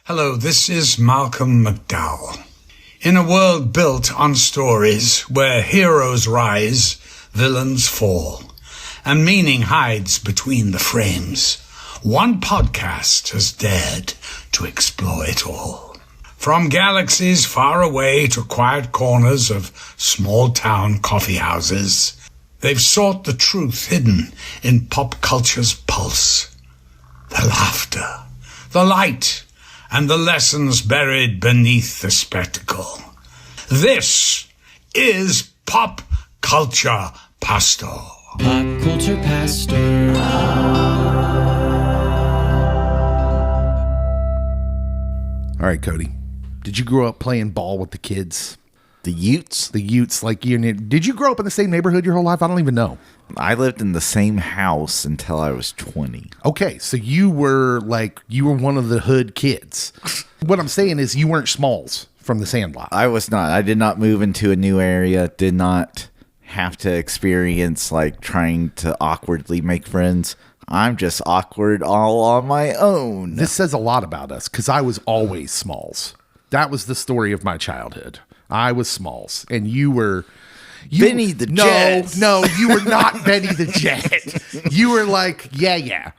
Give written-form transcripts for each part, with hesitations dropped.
Hello, this is Malcolm McDowell. In a world built on stories where heroes rise, villains fall, and meaning hides between the frames, one podcast has dared to explore it all. From galaxies far away to quiet corners of small-town coffee houses, they've sought the truth hidden in pop culture's pulse. The laughter, the light, and the lessons buried beneath the spectacle. This is Pop Culture Pastor. Pop Culture Pastor. All right, Cody. Did you grow up playing ball with the kids? The Utes? The Utes, like you. Did you grow up in the same neighborhood your whole life? I don't even know. I lived in the same house until I was 20. Okay, so you were one of the hood kids. What I'm saying is you weren't Smalls from the Sandlot. I was not. I did not move into a new area. Did not have to experience like trying to awkwardly make friends. I'm just awkward all on my own. This says a lot about us because I was always Smalls. That was the story of my childhood. I was Smalls, and you were Benny the Jet. No, you were not Benny the Jet. You were like, yeah.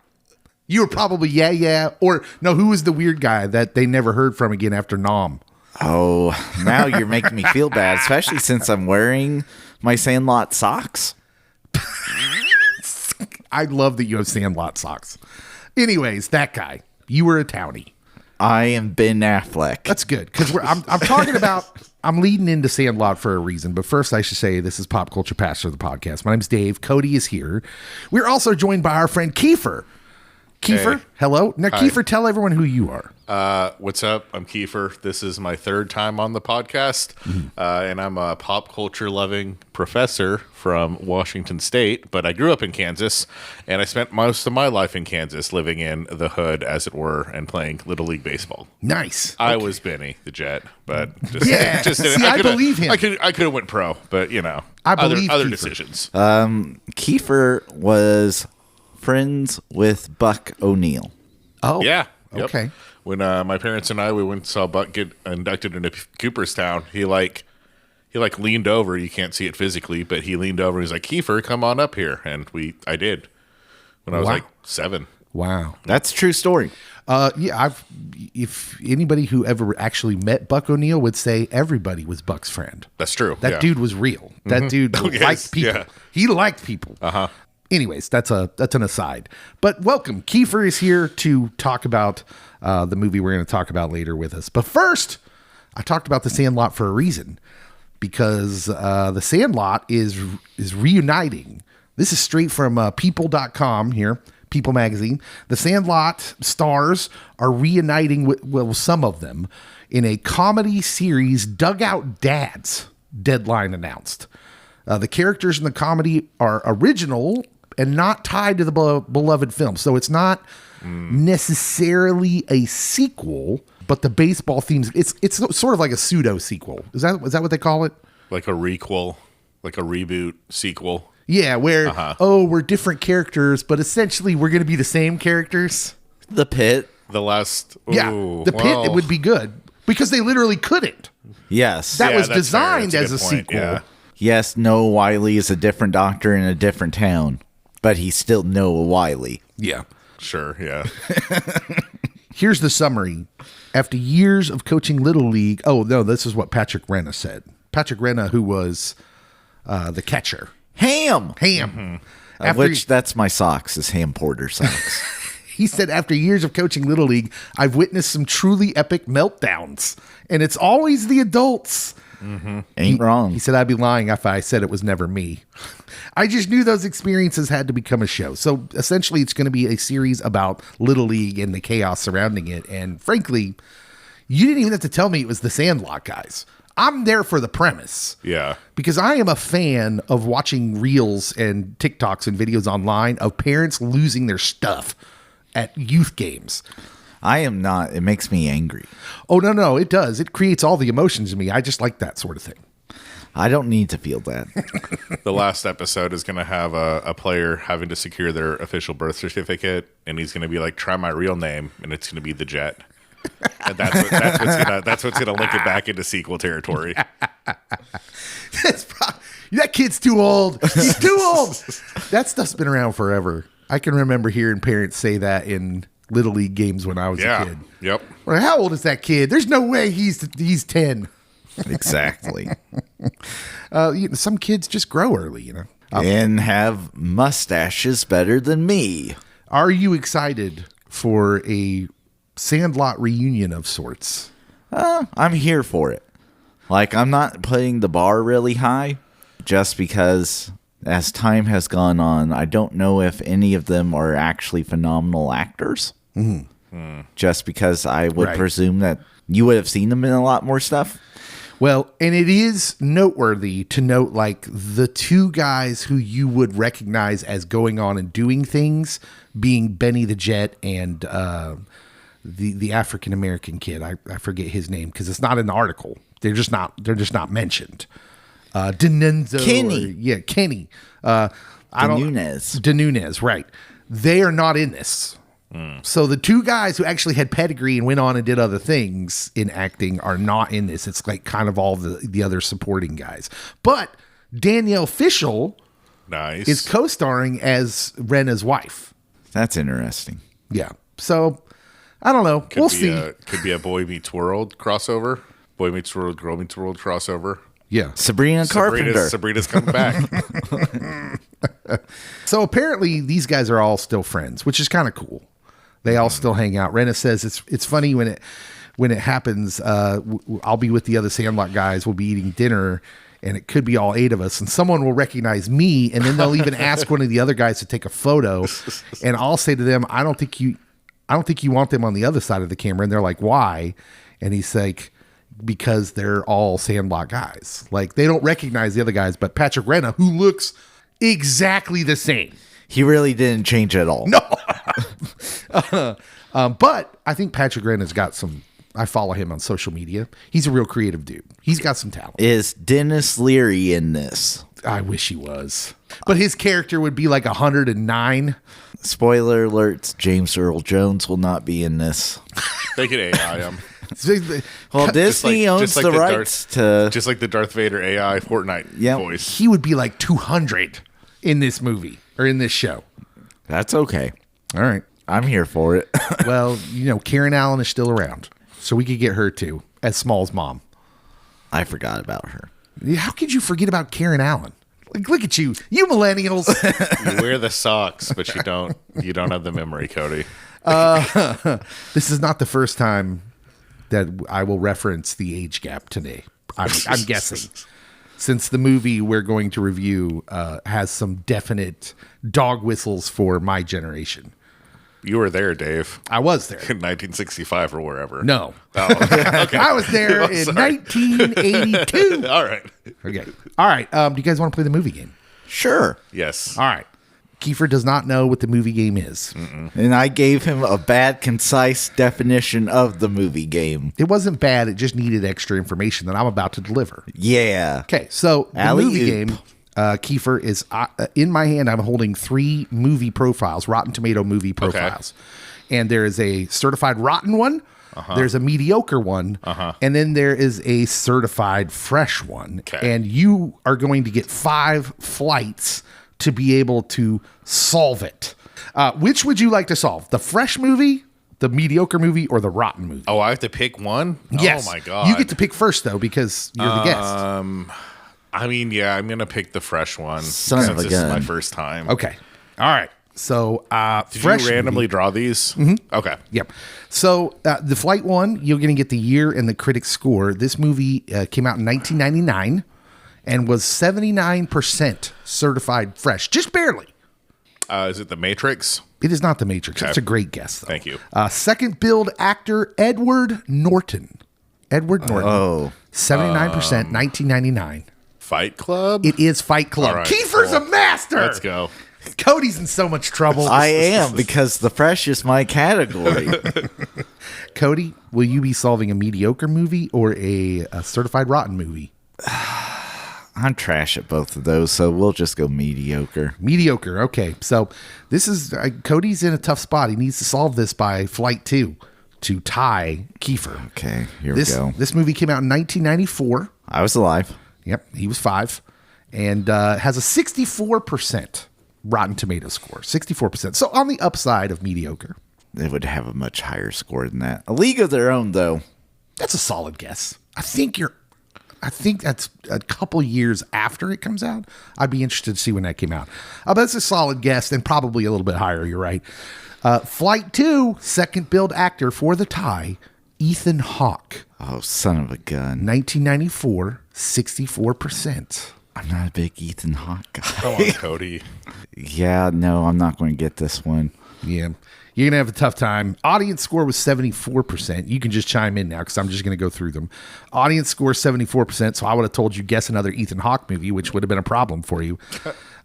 You were probably yeah. Or, no, who was the weird guy that they never heard from again after Nom? Oh, now you're making me feel bad, especially since I'm wearing my Sandlot socks. I love that you have Sandlot socks. Anyways, that guy. You were a townie. I am Ben Affleck. That's good, because I'm talking about... I'm leading into Sandlot for a reason, but first I should say this is Pop Culture Pastor, the podcast. My name's Dave. Cody is here. We're also joined by our friend Kiefer. Kiefer, hey. Hello. Now, hi. Kiefer, tell everyone who you are. What's up? I'm Kiefer. This is my third time on the podcast, and I'm a pop culture loving professor from Washington State, but I grew up in Kansas, and I spent most of my life in Kansas living in the hood, as it were, and playing Little League Baseball. Nice. I was Benny the Jet, but I believe him. I could have went pro, but I believe other Kiefer. decisions. Kiefer was friends with Buck O'Neill. Oh, yeah. Yep. Okay. When my parents and I we went and saw Buck get inducted into Cooperstown, he leaned over. You can't see it physically, but he leaned over. And he's like, "Kiefer, come on up here," and I did when I was like 7. Wow, that's a true story. Yeah, if anybody who ever actually met Buck O'Neill would say everybody was Buck's friend. That's true. That dude was real. That dude liked people. Yeah. He liked people. Anyways, that's an aside. But welcome. Kiefer is here to talk about the movie we're going to talk about later with us. But first, I talked about the Sandlot for a reason, because the Sandlot is reuniting. This is straight from people.com here, People Magazine. The Sandlot stars are reuniting with some of them in a comedy series, Dugout Dads, deadline announced. The characters in the comedy are original and not tied to the beloved film. So it's not necessarily a sequel, but the baseball themes, it's sort of like a pseudo sequel. Is that what they call it? Like a requel, like a reboot sequel. Yeah, where we're different characters, but essentially we're going to be the same characters. The Pit, the last. The Pit, it would be good because they literally couldn't. Yes, that was designed as a sequel. Yeah. Yes, Noah Wiley is a different doctor in a different town, but he's still Noah Wiley. Yeah. Sure, yeah. Here's the summary. After years of coaching Little League... Oh, no, this is what Patrick Renna said. Patrick Renna, who was the catcher. Ham. Mm-hmm. That's my socks, is Ham Porter socks. He said, after years of coaching Little League, I've witnessed some truly epic meltdowns. And it's always the adults... Mm-hmm. Ain't wrong. He said, I'd be lying if I said it was never me. I just knew those experiences had to become a show. So essentially, it's going to be a series about Little League and the chaos surrounding it. And frankly, you didn't even have to tell me it was the Sandlot guys. I'm there for the premise. Yeah. Because I am a fan of watching reels and TikToks and videos online of parents losing their stuff at youth games. I am not. It makes me angry. Oh, no, it does. It creates all the emotions in me. I just like that sort of thing. I don't need to feel that. The last episode is going to have a player having to secure their official birth certificate, and he's going to be like, try my real name, and it's going to be the Jet. And that's what's gonna link it back into sequel territory. That kid's too old. He's too old. That stuff's been around forever. I can remember hearing parents say that in Little League games when I was a kid. Yep. Well, how old is that kid? There's no way he's 10. Exactly. Some kids just grow early, And have mustaches better than me. Are you excited for a Sandlot reunion of sorts? I'm here for it. Like, I'm not putting the bar really high just because as time has gone on, I don't know if any of them are actually phenomenal actors. Mm-hmm. Just because I would presume that you would have seen them in a lot more stuff. Well, and it is noteworthy to note, like, the two guys who you would recognize as going on and doing things being Benny the Jet and the African-American kid. I forget his name because it's not in the article. They're just not mentioned. Denenzo. Kenny. Kenny. Denunez, right. They are not in this. So the two guys who actually had pedigree and went on and did other things in acting are not in this. It's like kind of all the other supporting guys. But Danielle Fishel is co-starring as Rena's wife. That's interesting. Yeah. So I don't know. We'll see. Could be a Boy Meets World crossover. Boy Meets World, Girl Meets World crossover. Yeah. Sabrina Carpenter. Sabrina's coming back. So apparently these guys are all still friends, which is kind of cool. They all still hang out. Rena says it's funny when it happens. I'll be with the other Sandlot guys. We'll be eating dinner, and it could be all 8 of us, and someone will recognize me, and then they'll even ask one of the other guys to take a photo, and I'll say to them, I don't think you want them on the other side of the camera, and they're like, why? And he's like, because they're all Sandlot guys. Like, they don't recognize the other guys, but Patrick Renna, who looks exactly the same. He really didn't change at all. No. But I think Patrick Renna's got some. I follow him on social media. He's a real creative dude. He's got some talent. Is Dennis Leary in this? I wish he was. But his character would be like 109. Spoiler alerts, James Earl Jones will not be in this. They could AI him. Well, Disney owns the rights to... Just like the Darth Vader AI Fortnite voice. He would be like 200 in this movie or in this show. That's okay. All right. I'm here for it. Well, Karen Allen is still around, so we could get her too, as Small's mom. I forgot about her. How could you forget about Karen Allen? Like, look at you millennials. You wear the socks, but you don't have the memory, Cody. This is not the first time that I will reference the age gap today. I'm guessing. Since the movie we're going to review has some definite dog whistles for my generation. You were there, Dave. I was there. In 1965 or wherever. No. Oh, okay. I was there in 1982. All right. Okay. All right. Do you guys want to play the movie game? Sure. Yes. All right. Kiefer does not know what the movie game is. And I gave him a bad, concise definition of the movie game. It wasn't bad. It just needed extra information that I'm about to deliver. Yeah. Okay. So the movie game, Kiefer, is in my hand. I'm holding 3 movie profiles, Rotten Tomato movie profiles. Okay. And there is a certified rotten one. There's a mediocre one. And then there is a certified fresh one. Okay. And you are going to get 5 flights to be able to solve it. Which would you like to solve? The fresh movie, the mediocre movie, or the rotten movie? Oh, I have to pick one? Yes. Oh, my God. You get to pick first, though, because you're the guest. I mean, yeah, I'm going to pick the fresh one since this is my first time. Okay. All right. So, Did you randomly draw these? Mm-hmm. Okay. Yep. So, the flight one, you're going to get the year and the critic score. This movie came out in 1999. And was 79% certified fresh, just barely. Is it The Matrix? It is not The Matrix. Okay. It's a great guess, though. Thank you. Second build actor Edward Norton. Oh. 79%, 1999. Fight Club? It is Fight Club. Right, Kiefer's a master. Let's go. Cody's in so much trouble. I am, because the fresh is my category. Cody, will you be solving a mediocre movie or a certified rotten movie? I'm trash at both of those, so we'll just go mediocre. Mediocre. Okay. So this is Cody's in a tough spot. He needs to solve this by flight 2. to tie Kiefer. Okay, here we go. This movie came out in 1994. I was alive. Yep, he was 5. And has a 64% Rotten Tomatoes score. 64%. So on the upside of mediocre. They would have a much higher score than that. A League of Their Own, though. That's a solid guess. I think that's a couple years after it comes out. I'd be interested to see when that came out. But that's a solid guess and probably a little bit higher. You're right. Flight 2, second billed actor for the tie, Ethan Hawke. Oh, son of a gun. 1994, 64%. I'm not a big Ethan Hawke guy. Come on, Cody. Yeah, no, I'm not going to get this one. Yeah. You're going to have a tough time. Audience score was 74%. You can just chime in now because I'm just going to go through them. Audience score 74%. So I would have told you guess another Ethan Hawke movie, which would have been a problem for you.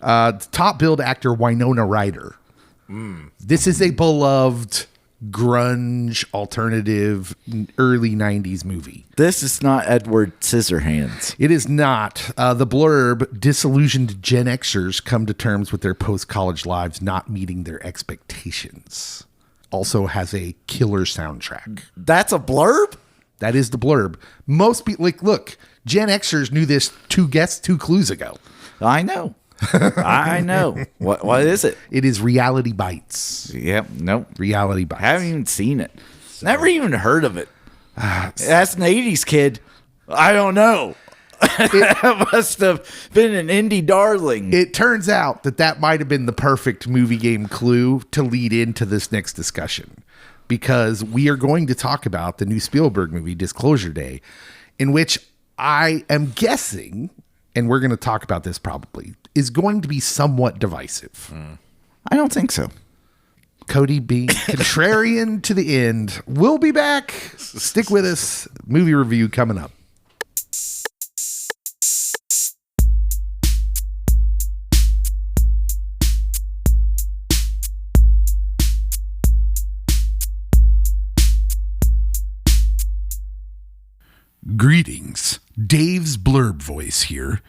Top billed actor Winona Ryder. This is a beloved grunge alternative early 90s movie. This is not Edward Scissorhands. It is not. The blurb, disillusioned Gen Xers come to terms with their post-college lives not meeting their expectations. Also has a killer soundtrack. That's a blurb? That is the blurb. Most people, look, Gen Xers knew this 2 clues ago. I know. I know. What is it? It is Reality Bites. Yep. Nope. Reality Bites. Haven't even seen it. Never even heard of it. That's an 80s kid. I don't know. It must have been an indie darling. It turns out that might have been the perfect movie game clue to lead into this next discussion, because we are going to talk about the new Spielberg movie, Disclosure Day, in which I am guessing, and we're going to talk about this probably, is going to be somewhat divisive. I don't think so. Cody being contrarian to the end. We'll be back. Stick with us. Movie review coming up. Greetings. Dave's Blurb Voice here.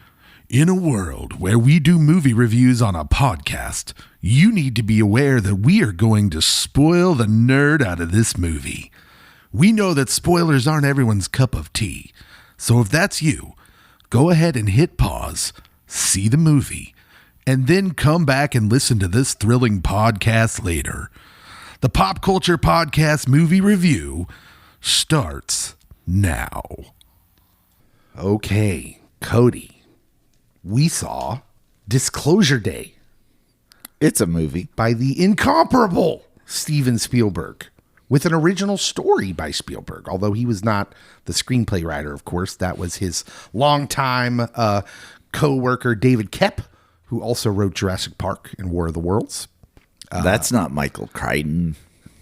In a world where we do movie reviews on a podcast, you need to be aware that we are going to spoil the nerd out of this movie. We know that spoilers aren't everyone's cup of tea, so if that's you, go ahead and hit pause, see the movie, and then come back and listen to this thrilling podcast later. The Pop Culture Podcast movie review starts now. Okay, Cody. We saw Disclosure Day. It's a movie by the incomparable Steven Spielberg, with an original story by Spielberg, although he was not the screenplay writer, of course. That was his longtime co-worker, David Koepp, who also wrote Jurassic Park and War of the Worlds. That's not Michael Crichton.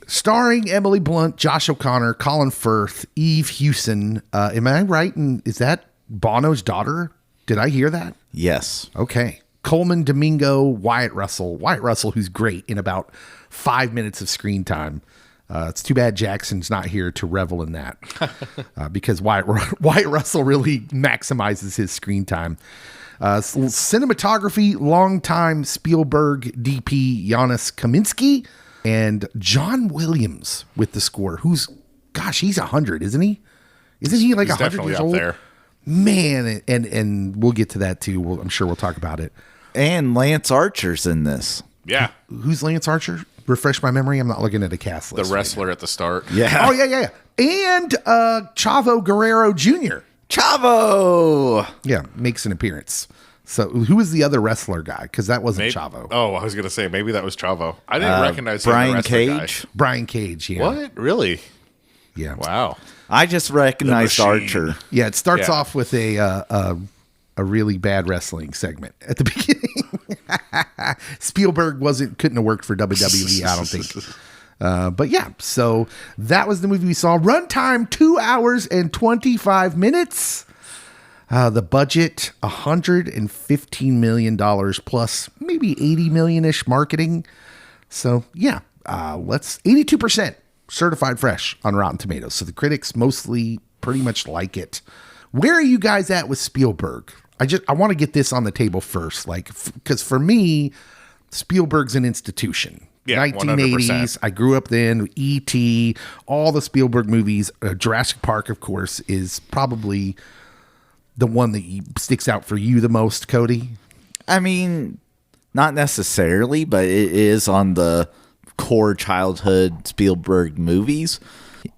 Starring Emily Blunt, Josh O'Connor, Colin Firth, Eve Hewson. Am I right? And is that Bono's daughter? Did I hear that? Yes. Okay. Colman Domingo, Wyatt Russell. Wyatt Russell, who's great in about 5 minutes of screen time. It's too bad Jackson's not here to revel in that because Wyatt Russell really maximizes his screen time. Cinematography, longtime Spielberg DP Janusz Kamiński, and John Williams with the score. He's 100, isn't he? Isn't he like 100 years old? There. Man, and we'll get to that too. I'm sure we'll talk about it. And Lance Archer's in this. Yeah. Who's Lance Archer? Refresh my memory. I'm not looking at a cast list. The wrestler at the start. Yeah. Oh, yeah. And Chavo Guerrero Jr. Chavo! Yeah, makes an appearance. So who was the other wrestler guy? Because that wasn't Chavo. Oh, I was going to say, maybe that was Chavo. I didn't recognize Brian the Cage. guy. Brian Cage, yeah. What? Really? Yeah. Wow. I just recognized Archer. Yeah, it starts off with a really bad wrestling segment at the beginning. Spielberg couldn't have worked for WWE, I don't think. But yeah, so that was the movie we saw. Runtime 2 hours and 25 minutes. The budget $115 million plus maybe 80 million-ish marketing. So yeah, let's 82%. Certified fresh on Rotten Tomatoes. So the critics mostly pretty much like it. Where are you guys at with Spielberg? I want to get this on the table first, because for me, Spielberg's an institution. Yeah, 1980s. 100%. I grew up then. E.T., all the Spielberg movies. Jurassic Park, of course, is probably the one that sticks out for you the most, Cody. I mean, not necessarily, but it is on the core childhood Spielberg movies.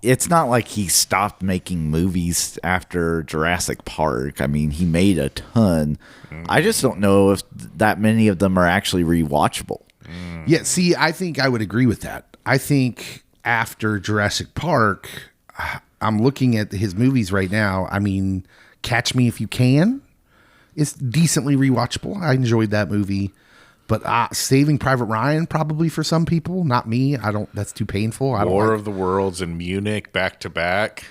It's not like he stopped making movies after Jurassic Park. I mean, he made a ton. I just don't know if that many of them are actually rewatchable. Yeah, see, I think I would agree with that. I think after Jurassic Park, I'm looking at his movies right now. I mean, Catch Me If You Can is decently rewatchable. I enjoyed that movie. But Saving Private Ryan, probably for some people, not me. That's too painful. War of the Worlds and Munich back to back.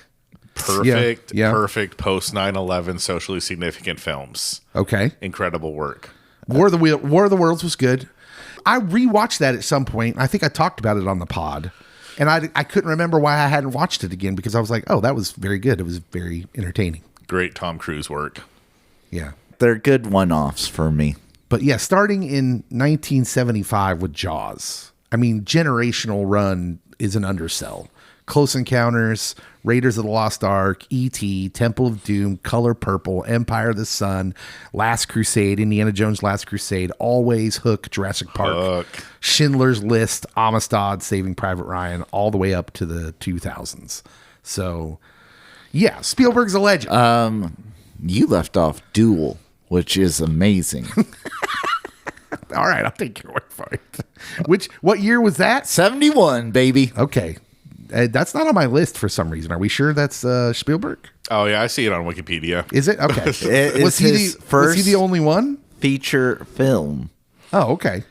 Perfect, perfect post 9/11 socially significant films. Okay. Incredible work. War of the Worlds was good. I rewatched that at some point. I think I talked about it on the pod. And I couldn't remember why I hadn't watched it again because I was like, oh, that was very good. It was very entertaining. Great Tom Cruise work. Yeah. They're good one-offs for me. But yeah, starting in 1975 with Jaws. I mean, generational run is an undersell. Close Encounters, Raiders of the Lost Ark, E.T., Temple of Doom, Color Purple, Empire of the Sun, Last Crusade, Indiana Jones' Last Crusade, Always, Hook, Jurassic Park, Schindler's List, Amistad, Saving Private Ryan, all the way up to the 2000s. So, yeah, Spielberg's a legend. You left off Duel, which is amazing. All right, I'll take your word for it. What year was that? 71, baby. Okay. That's not on my list for some reason. Are we sure that's Spielberg? Oh, yeah, I see it on Wikipedia. Is it? Okay. Was he the only one? Feature film. Oh, okay.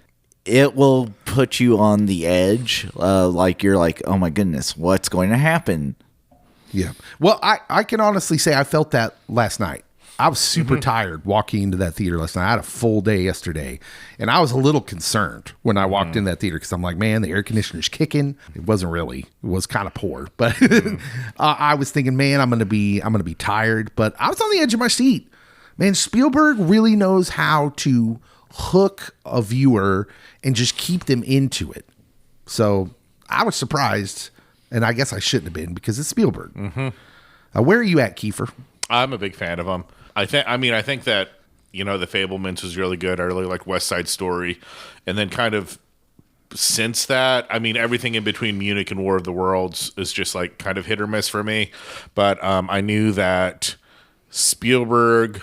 It will put you on the edge. You're like, oh my goodness, what's going to happen? Yeah. Well, I can honestly say I felt that last night. I was super tired walking into that theater last night. I had a full day yesterday, and I was a little concerned when I walked in that theater because I'm like, man, the air conditioner's kicking. It wasn't really. It was kind of poor, but I was thinking, man, I'm gonna be tired. But I was on the edge of my seat. Man, Spielberg really knows how to hook a viewer and just keep them into it. So I was surprised, and I guess I shouldn't have been because it's Spielberg. Where are you at, Kiefer? I'm a big fan of him. I think that, The Fablemans was really good. I really like West Side Story. And then kind of since that, everything in between Munich and War of the Worlds is just like kind of hit or miss for me. But I knew that Spielberg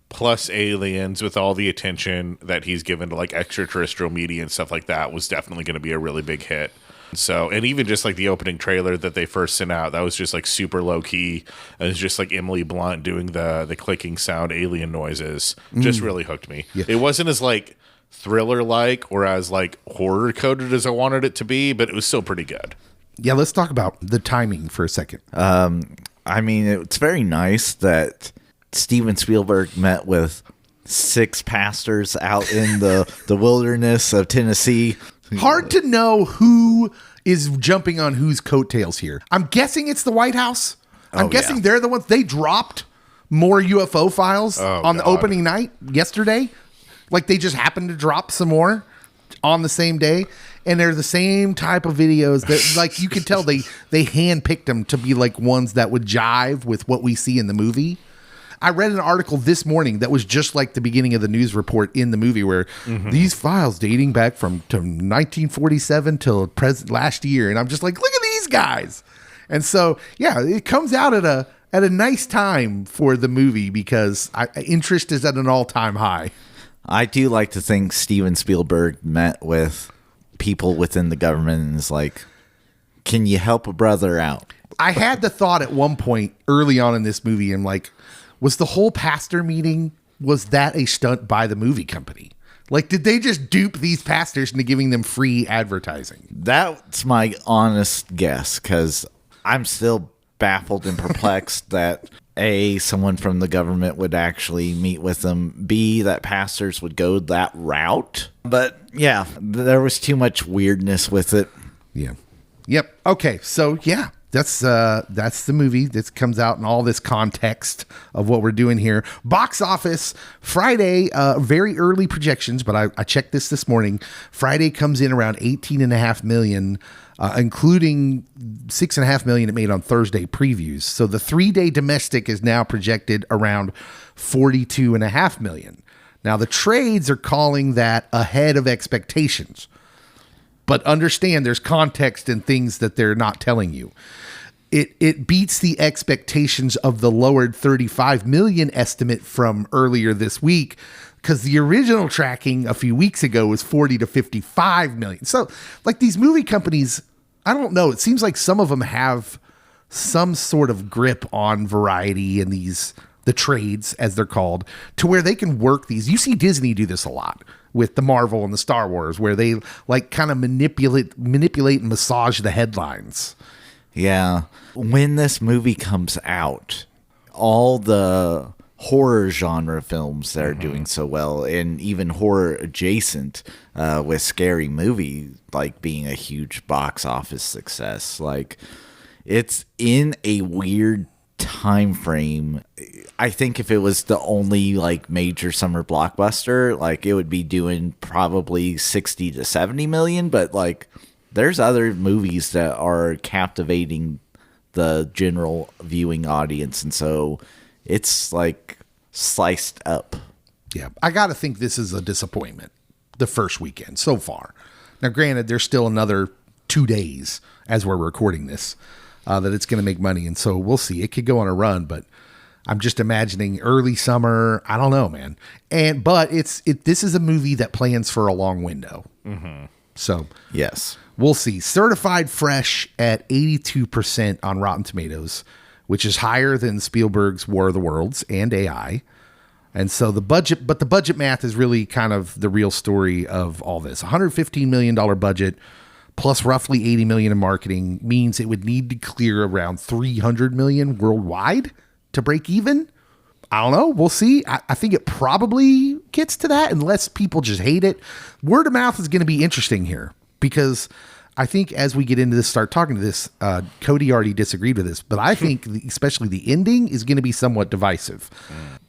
plus Aliens, with all the attention that he's given to like extraterrestrial media and stuff like that, was definitely going to be a really big hit. So, and even just like the opening trailer that they first sent out, that was just like super low key. It was just like Emily Blunt doing the clicking sound alien noises. Just really hooked me. Yeah. It wasn't as like thriller like or as like horror coded as I wanted it to be, but it was still pretty good. Yeah, let's talk about the timing for a second. It's very nice that Steven Spielberg met with 6 pastors out in the wilderness of Tennessee. Hard to know who is jumping on whose coattails here. I'm guessing it's the White House. I'm guessing they're the ones. They dropped more UFO files on the opening night yesterday. Like they just happened to drop some more on the same day. And they're the same type of videos that like you can tell they handpicked them to be like ones that would jive with what we see in the movie. I read an article this morning that was just like the beginning of the news report in the movie where these files dating back to 1947 till last year. And I'm just like, look at these guys. And so, yeah, it comes out at a nice time for the movie because interest is at an all-time high. I do like to think Steven Spielberg met with people within the government and is like, can you help a brother out? I had the thought at one point early on in this movie, I'm like, was the whole pastor meeting, was that a stunt by the movie company? Like, did they just dupe these pastors into giving them free advertising? That's my honest guess, because I'm still baffled and perplexed that A, someone from the government would actually meet with them, B, that pastors would go that route. But yeah, there was too much weirdness with it. Yeah. Yep. Okay. So yeah, that's the movie that comes out in all this context of what we're doing here. Box office Friday, very early projections, but I checked this morning. Friday comes in around 18.5 million, including 6.5 million it made on Thursday previews. So the 3-day domestic is now projected around 42.5 million. Now the trades are calling that ahead of expectations. But understand there's context and things that they're not telling you. It beats the expectations of the lowered 35 million estimate from earlier this week, because the original tracking a few weeks ago was 40 to 55 million. So like these movie companies, I don't know. It seems like some of them have some sort of grip on Variety and the trades, as they're called, to where they can work these. You see Disney do this a lot with the Marvel and the Star Wars, where they like kind of manipulate and massage the headlines. Yeah. When this movie comes out, all the horror genre films that are doing so well, and even horror adjacent, with Scary Movie like being a huge box office success, like it's in a weird time frame. I think if it was the only like major summer blockbuster, like it would be doing probably 60 to 70 million, but like there's other movies that are captivating the general viewing audience, and so it's like sliced up. Yeah, I got to think this is a disappointment the first weekend so far. Now granted, there's still another 2 days as we're recording this that it's going to make money, and so we'll see. It could go on a run, but I'm just imagining early summer. I don't know, man. But this is a movie that plans for a long window. Mm-hmm. So yes, we'll see. Certified fresh at 82% on Rotten Tomatoes, which is higher than Spielberg's War of the Worlds and AI. And so the budget math is really kind of the real story of all this. $115 million budget plus roughly 80 million in marketing means it would need to clear around 300 million worldwide to break even. I don't know. We'll see. I think it probably gets to that unless people just hate it. Word of mouth is going to be interesting here, because I think as we get into this, start talking to this, Cody already disagreed with this, but I think especially the ending is going to be somewhat divisive.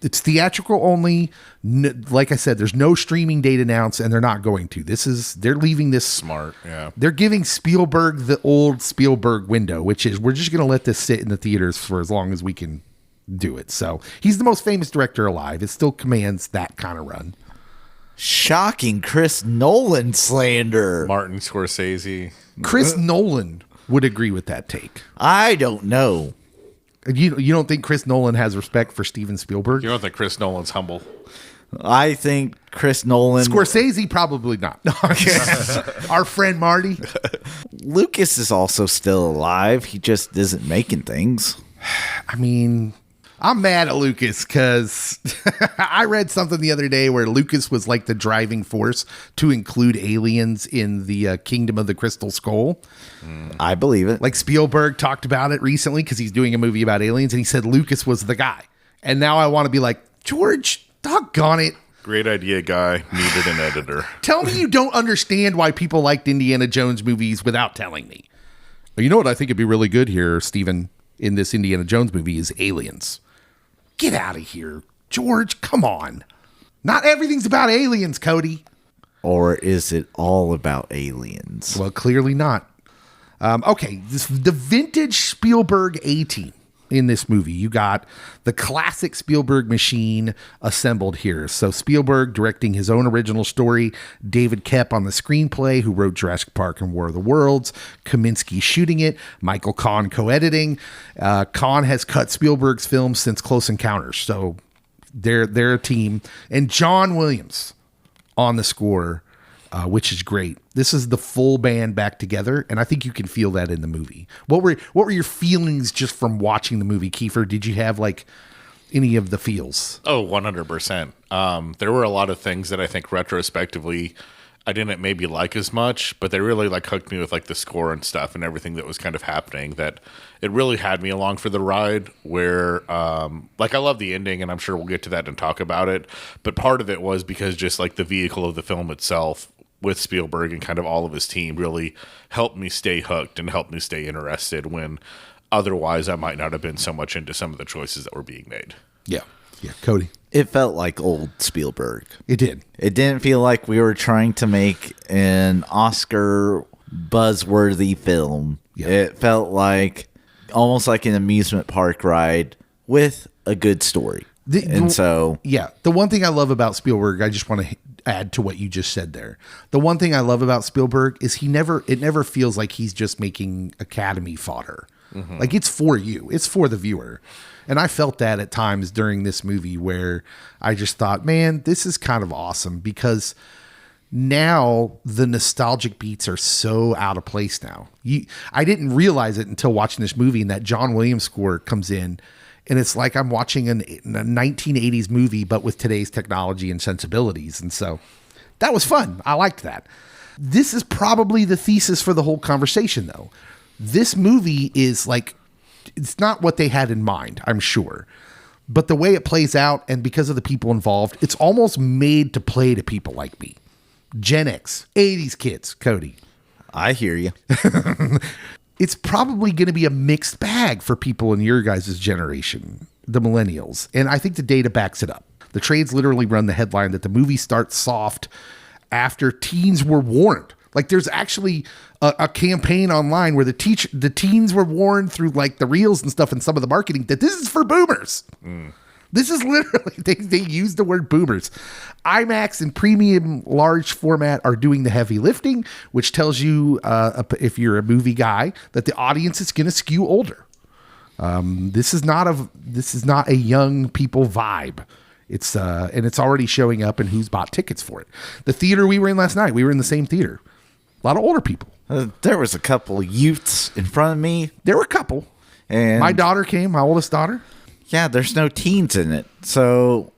It's theatrical only. Like I said, there's no streaming date announced, and they're not going to. They're leaving this smart. Yeah. They're giving Spielberg the old Spielberg window, which is we're just going to let this sit in the theaters for as long as we can do it. So he's the most famous director alive. It still commands that kind of run. Shocking Chris Nolan slander. Martin Scorsese. Chris Nolan would agree with that take. I don't know. You don't think Chris Nolan has respect for Steven Spielberg? You don't think Chris Nolan's humble? I think Chris Nolan... Scorsese, probably not. Our friend Marty. Lucas is also still alive. He just isn't making things. I mean... I'm mad at Lucas because I read something the other day where Lucas was like the driving force to include aliens in the Kingdom of the Crystal Skull. I believe it. Like Spielberg talked about it recently because he's doing a movie about aliens, and he said Lucas was the guy. And now I want to be like, George, doggone it. Great idea, guy. Needed an editor. Tell me you don't understand why people liked Indiana Jones movies without telling me. You know what I think would be really good here, Steven, in this Indiana Jones movie is aliens. Get out of here, George. Come on. Not everything's about aliens, Cody. Or is it all about aliens? Well, clearly not. Okay, the vintage Spielberg A-team in this movie. You got the classic Spielberg machine assembled here. So Spielberg directing his own original story, David Koepp on the screenplay, who wrote Jurassic Park and War of the Worlds, Kamiński shooting it, Michael Kahn co-editing. Kahn has cut Spielberg's films since Close Encounters, so they're a team. And John Williams on the score, which is great. This is the full band back together, and I think you can feel that in the movie. What were your feelings just from watching the movie, Kiefer? Did you have like any of the feels? Oh, 100%. There were a lot of things that I think retrospectively I didn't maybe like as much, but they really like hooked me with like the score and stuff and everything that was kind of happening, that it really had me along for the ride, where like I love the ending, and I'm sure we'll get to that and talk about it, but part of it was because just like the vehicle of the film itself with Spielberg and kind of all of his team really helped me stay hooked and helped me stay interested when otherwise I might not have been so much into some of the choices that were being made. Yeah. Cody. It felt like old Spielberg. It did. It didn't feel like we were trying to make an Oscar buzzworthy film. Yeah. It felt like almost like an amusement park ride with a good story. The one thing I love about Spielberg, I just want to add to what you just said there. The one thing I love about Spielberg is it never feels like he's just making Academy fodder. Mm-hmm. Like, it's for you. It's for the viewer. And I felt that at times during this movie where I just thought, man, this is kind of awesome, because now the nostalgic beats are so out of place now. I didn't realize it until watching this movie, and that John Williams score comes in, and it's like I'm watching a 1980s movie, but with today's technology and sensibilities. And so that was fun. I liked that. This is probably the thesis for the whole conversation, though. This movie is like, it's not what they had in mind, I'm sure. But the way it plays out, and because of the people involved, it's almost made to play to people like me. Gen X, 80s kids, Cody. I hear you. It's probably going to be a mixed bag for people in your guys' generation, the millennials. And I think the data backs it up. The trades literally run the headline that the movie starts soft after teens were warned. Like, there's actually a campaign online where the teens were warned through like the reels and stuff and some of the marketing that this is for boomers. This is literally, they use the word boomers. IMAX and premium large format are doing the heavy lifting, which tells you, if you're a movie guy, that the audience is going to skew older. This is not a young people vibe. And it's already showing up in who's bought tickets for it. The theater we were in last night, we were in the same theater. A lot of older people. There was a couple youths in front of me. There were a couple. And my daughter came, my oldest daughter. Yeah, there's no teens in it. So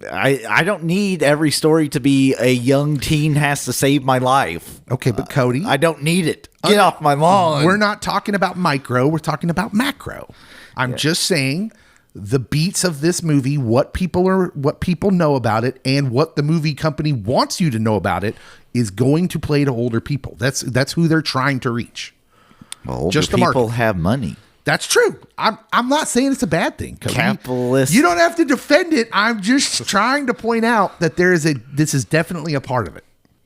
I don't need every story to be a young teen has to save my life. Okay, but Cody, I don't need it. Get off my lawn. We're not talking about micro. We're talking about macro. I'm just saying the beats of this movie, what people know about it, and what the movie company wants you to know about it is going to play to older people. That's who they're trying to reach. Well, older people have money. That's true. I'm not saying it's a bad thing, Cody. Capitalist. You don't have to defend it. I'm just trying to point out that this is definitely a part of it.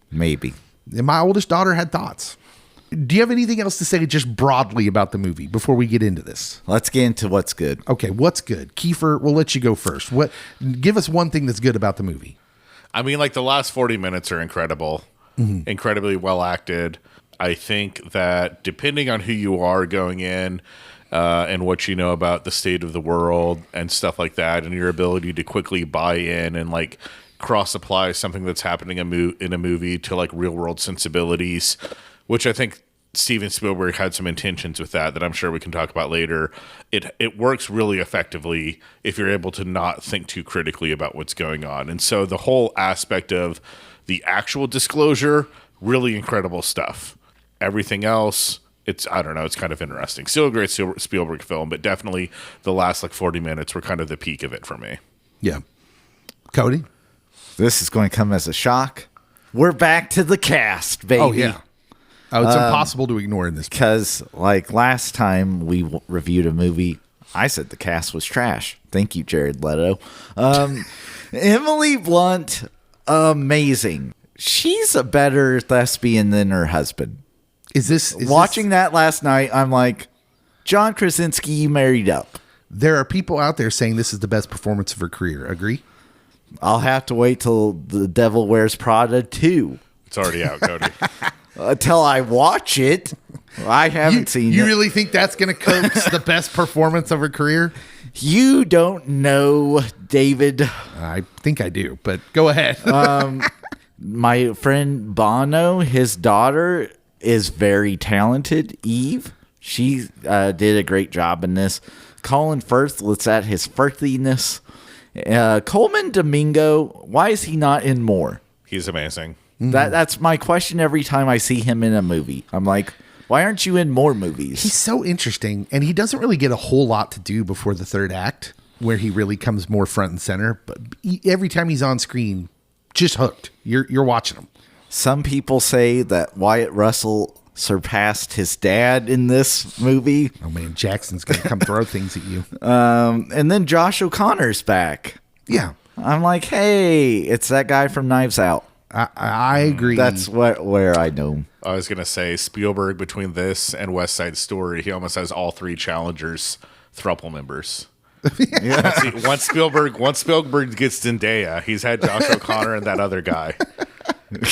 Maybe. And my oldest daughter had thoughts. Do you have anything else to say just broadly about the movie before we get into this? Let's get into what's good. Okay, what's good? Kiefer, we'll let you go first. Give us one thing that's good about the movie. I mean, like, the last 40 minutes are incredible. Mm-hmm. Incredibly well acted. I think that depending on who you are going in, and what you know about the state of the world and stuff like that, and your ability to quickly buy in and like cross apply something that's happening in a movie to like real world sensibilities, which I think Steven Spielberg had some intentions with that I'm sure we can talk about later. It works really effectively if you're able to not think too critically about what's going on. And so the whole aspect of the actual disclosure, really incredible stuff. Everything else, it's kind of interesting. Still a great Spielberg film, but definitely the last like 40 minutes were kind of the peak of it for me. Yeah. Cody? This is going to come as a shock. We're back to the cast, baby. Oh, yeah. Oh, it's impossible to ignore in this. Because, like, last time we reviewed a movie, I said the cast was trash. Thank you, Jared Leto. Emily Blunt, amazing. She's a better thespian than her husband. Watching that last night, I'm like, John Krasinski, you married up. There are people out there saying this is the best performance of her career. Agree? I'll have to wait till The Devil Wears Prada 2. It's already out, Cody. Until I watch it. I haven't seen it. You really think that's going to coax the best performance of her career? You don't know, David. I think I do, but go ahead. My friend Bono, his daughter, is very talented. Eve, she did a great job in this. Colin Firth looks at his Firthiness. Colman Domingo, why is he not in more? He's amazing. Mm-hmm. That's my question every time I see him in a movie. I'm like, why aren't you in more movies? He's so interesting, and he doesn't really get a whole lot to do before the third act, where he really comes more front and center. But every time he's on screen, just hooked. You're watching him. Some people say that Wyatt Russell surpassed his dad in this movie. Oh man, Jackson's gonna come throw things at you. And then Josh O'Connor's back. Yeah, I'm like, hey, it's that guy from Knives Out. I agree. That's where I know him. I was gonna say Spielberg, between this and West Side Story, he almost has all three Challengers throuple members. Yeah. Once Spielberg gets Zendaya, he's had Josh O'Connor and that other guy.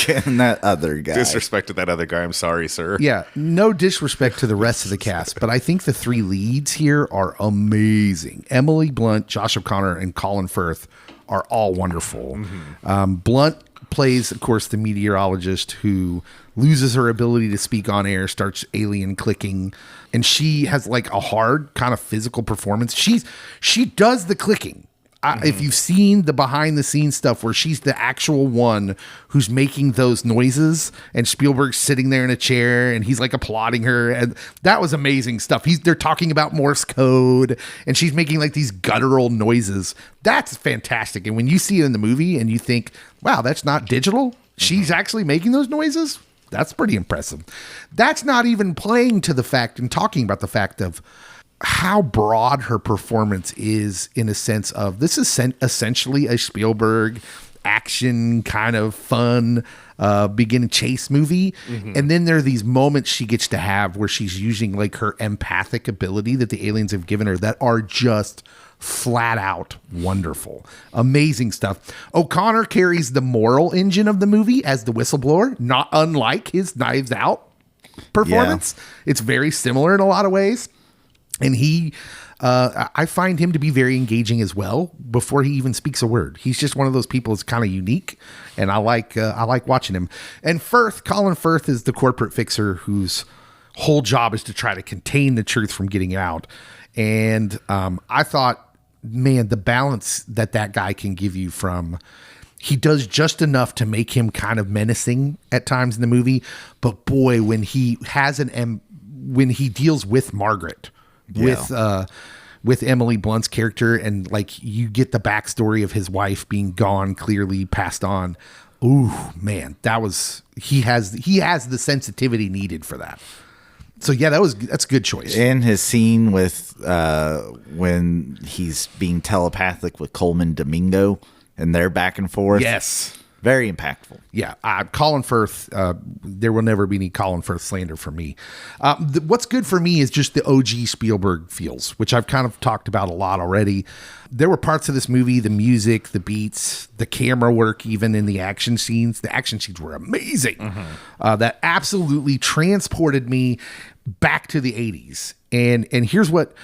And that other guy. Disrespected that other guy. I'm sorry, sir. Yeah, no disrespect to the rest of the cast, but I think the three leads here are amazing. Emily Blunt, Josh O'Connor, and Colin Firth are all wonderful. Mm-hmm. Blunt plays, of course, the meteorologist who loses her ability to speak on air, starts alien clicking, and she has like a hard kind of physical performance. She does the clicking. If you've seen the behind the scenes stuff where she's the actual one who's making those noises and Spielberg's sitting there in a chair and he's like applauding her, and that was amazing stuff. They're talking about Morse code and she's making like these guttural noises. That's fantastic. And when you see it in the movie and you think, wow, that's not digital, she's actually making those noises. That's pretty impressive. That's not even playing to the fact and talking about the fact of how broad her performance is, in a sense of this is essentially a Spielberg action kind of fun beginning chase movie. Mm-hmm. And then there are these moments she gets to have where she's using like her empathic ability that the aliens have given her that are just flat out wonderful. Amazing stuff. O'Connor carries the moral engine of the movie as the whistleblower, not unlike his Knives Out performance. Yeah. It's very similar in a lot of ways. And I find him to be very engaging as well before he even speaks a word. He's just one of those people that's kind of unique, and I like watching him. And Colin Firth is the corporate fixer whose whole job is to try to contain the truth from getting out. And I thought, man, the balance that guy can give you from he does just enough to make him kind of menacing at times in the movie, but boy, when he deals with Margaret. Yeah. With Emily Blunt's character, and like you get the backstory of his wife being gone, clearly passed on. Ooh, man, he has the sensitivity needed for that. So yeah, that's a good choice. And his scene with when he's being telepathic with Colman Domingo and they're back and forth. Yes. Very impactful. Yeah. Colin Firth, there will never be any Colin Firth slander for me. What's good for me is just the OG Spielberg feels, which I've kind of talked about a lot already. There were parts of this movie, the music, the beats, the camera work, even in the action scenes. The action scenes were amazing. Mm-hmm. That absolutely transported me back to the 80s. And here's what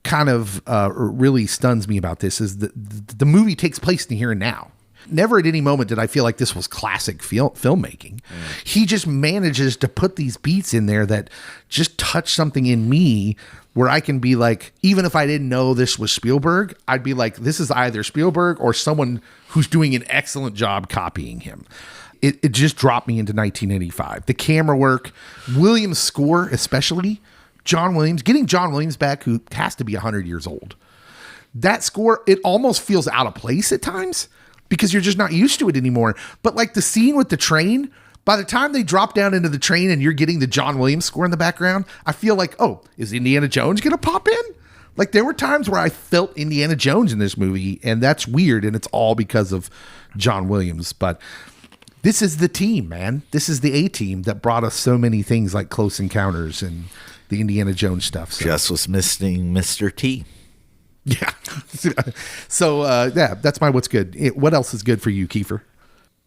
kind of really stuns me about this is the movie takes place in the here and now. Never at any moment did I feel like this was classic filmmaking. He just manages to put these beats in there that just touch something in me where I can be like, even if I didn't know this was Spielberg, I'd be like, this is either Spielberg or someone who's doing an excellent job copying him. It just dropped me into 1985. The camera work, Williams' score especially, getting John Williams back, who has to be 100 years old. That score, it almost feels out of place at times, because you're just not used to it anymore. But like the scene with the train, by the time they drop down into the train and you're getting the John Williams score in the background, I feel like, oh, is Indiana Jones going to pop in? Like there were times where I felt Indiana Jones in this movie, and that's weird, and it's all because of John Williams. But this is the team, man. This is the A-team that brought us so many things like Close Encounters and the Indiana Jones stuff. So. Just was missing Mr. T. Yeah. So, that's my what's good. What else is good for you, Kiefer?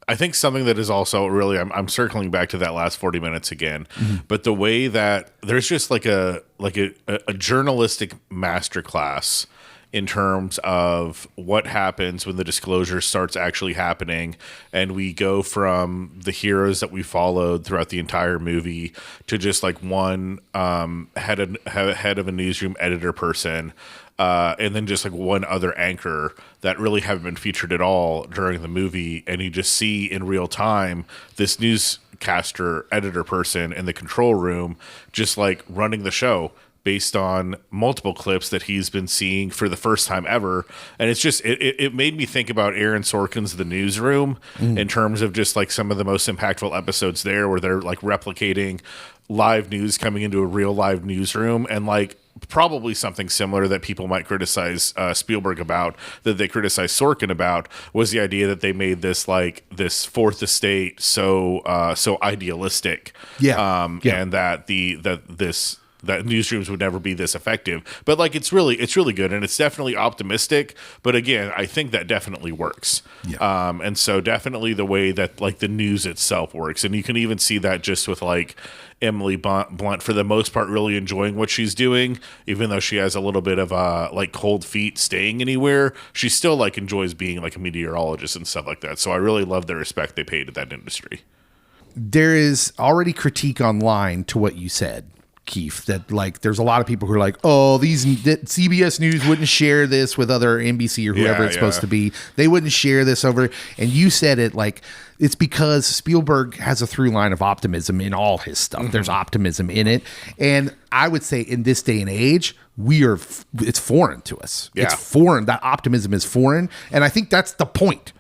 I think something that is also really, I'm circling back to that last 40 minutes again, but the way that there's just like a journalistic masterclass in terms of what happens when the disclosure starts actually happening, and we go from the heroes that we followed throughout the entire movie to just like one head of a newsroom editor person, and then just like one other anchor that really haven't been featured at all during the movie, and you just see in real time this newscaster editor person in the control room just like running the show based on multiple clips that he's been seeing for the first time ever. And it's just, it made me think about Aaron Sorkin's The Newsroom in terms of just like some of the most impactful episodes there, where they're like replicating live news coming into a real live newsroom, and like probably something similar that people might criticize Spielberg about, that they criticize Sorkin about, was the idea that they made this like this fourth estate so idealistic, and that that newsrooms would never be this effective. But like it's really good, and it's definitely optimistic. But again, I think that definitely works. And so definitely the way that like the news itself works, and you can even see that just with like Emily Blunt, for the most part, really enjoying what she's doing, even though she has a little bit of like cold feet staying anywhere. She still like enjoys being like a meteorologist and stuff like that. So I really love the respect they pay to that industry. There is already critique online to what you said, Keith, that like there's a lot of people who are like, oh, that CBS News wouldn't share this with other NBC or whoever it's supposed to be. They wouldn't share this over. And you said it like it's because Spielberg has a through line of optimism in all his stuff. There's optimism in it. And I would say in this day and age, it's foreign to us. It's foreign. That optimism is foreign. And I think that's the point.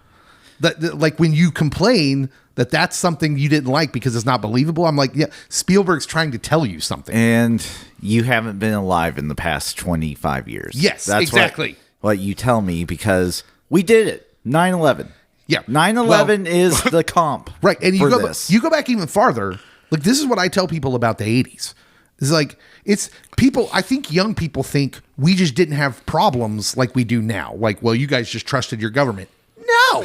That like when you complain that's something you didn't like because it's not believable, I'm like, yeah, Spielberg's trying to tell you something. And you haven't been alive in the past 25 years. Yes, that's exactly what you tell me, because we did it. 9/11. Yeah. 9/11 is the comp. Right. And you go back even farther. Like, this is what I tell people about the 80s. It's like, I think young people think we just didn't have problems like we do now. Like, well, you guys just trusted your government. No,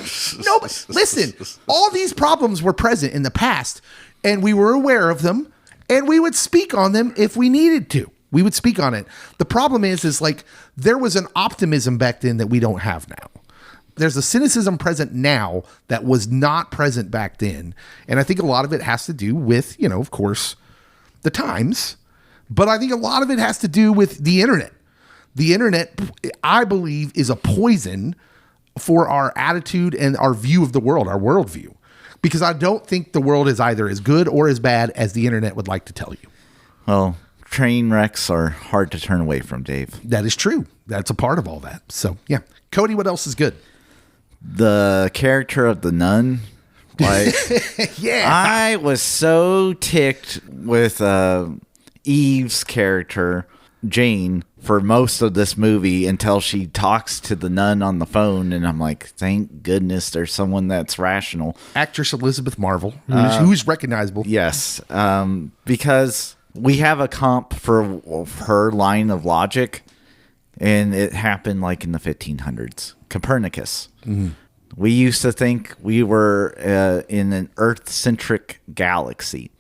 but listen, all these problems were present in the past, and we were aware of them, and we would speak on them if we needed to. We would speak on it. The problem is like there was an optimism back then that we don't have now. There's a cynicism present now that was not present back then. And I think a lot of it has to do with, of course, the times. But I think a lot of it has to do with the internet. The internet, I believe, is a poison for our attitude and our view of the world, our worldview. Because I don't think the world is either as good or as bad as the internet would like to tell you. Well, train wrecks are hard to turn away from, Dave. That is true. That's a part of all that. So, yeah. Cody, what else is good? The character of the nun. Like, yeah. I was so ticked with Eve's character, Jane, for most of this movie until she talks to the nun on the phone, and I'm like, thank goodness there's someone that's rational. Actress Elizabeth Marvel, who's recognizable. Yes, because we have a comp for her line of logic, and it happened like in the 1500s. Copernicus. Mm-hmm. We used to think we were in an Earth-centric galaxy.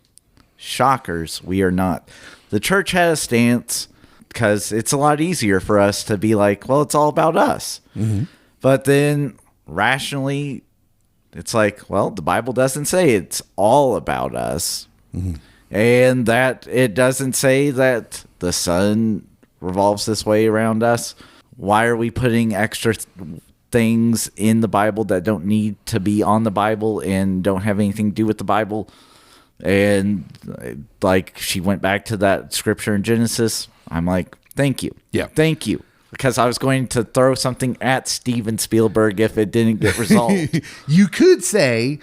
Shockers, we are not. The church had a stance because it's a lot easier for us to be like, well, it's all about us. Mm-hmm. But then rationally, it's like, well, the Bible doesn't say it's all about us. Mm-hmm. And that it doesn't say that the sun revolves this way around us. Why are we putting extra things in the Bible that don't need to be on the Bible and don't have anything to do with the Bible? And like, she went back to that scripture in Genesis. I'm like, thank you. Yeah. Thank you. Because I was going to throw something at Steven Spielberg if it didn't get resolved. You could say,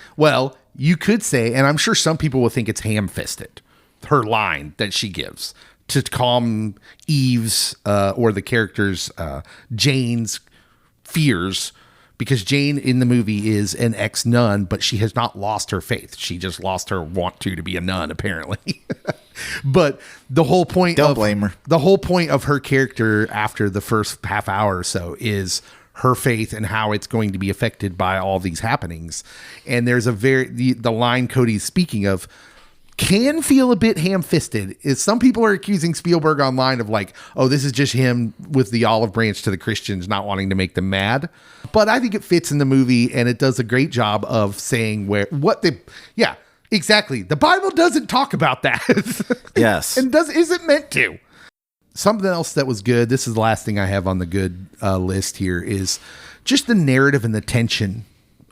and I'm sure some people will think it's ham-fisted, her line that she gives to calm Eve's or the character's Jane's fears, because Jane in the movie is an ex-nun, but she has not lost her faith. She just lost her want to be a nun, apparently. But the whole point Don't blame her. The whole point of her character after the first half hour or so is her faith and how it's going to be affected by all these happenings. And there's the line Cody's speaking of can feel a bit ham-fisted. Some people are accusing Spielberg online of like, oh, this is just him with the olive branch to the Christians, not wanting to make them mad. But I think it fits in the movie, and it does a great job of saying exactly. The Bible doesn't talk about that. Yes. And isn't meant to. Something else that was good, this is the last thing I have on the good list here, is just the narrative and the tension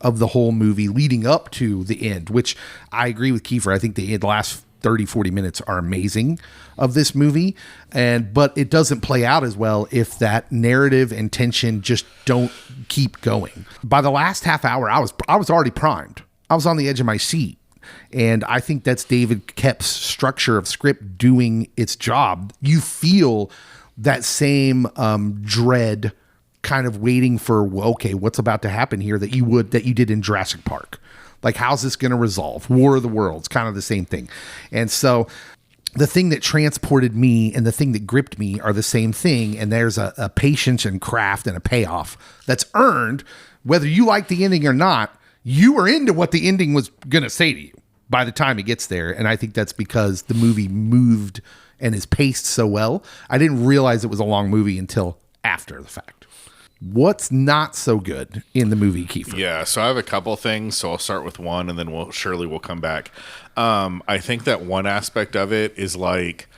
of the whole movie leading up to the end, which I agree with Kiefer. I think the last 30, 40 minutes are amazing of this movie. But it doesn't play out as well if that narrative and tension just don't keep going. By the last half hour, I was already primed. I was on the edge of my seat And I think that's David Koepp's structure of script doing its job. You feel that same dread kind of waiting for, well, okay, what's about to happen here that you did in Jurassic Park. Like, how's this going to resolve? War of the Worlds, kind of the same thing. And so the thing that transported me and the thing that gripped me are the same thing. And there's a patience and craft and a payoff that's earned. Whether you like the ending or not, you were into what the ending was going to say to you by the time it gets there. And I think that's because the movie moved and is paced so well. I didn't realize it was a long movie until after the fact. What's not so good in the movie, Kiefer? Yeah, so I have a couple things. So I'll start with one, and then we'll come back. I think that one aspect of it is like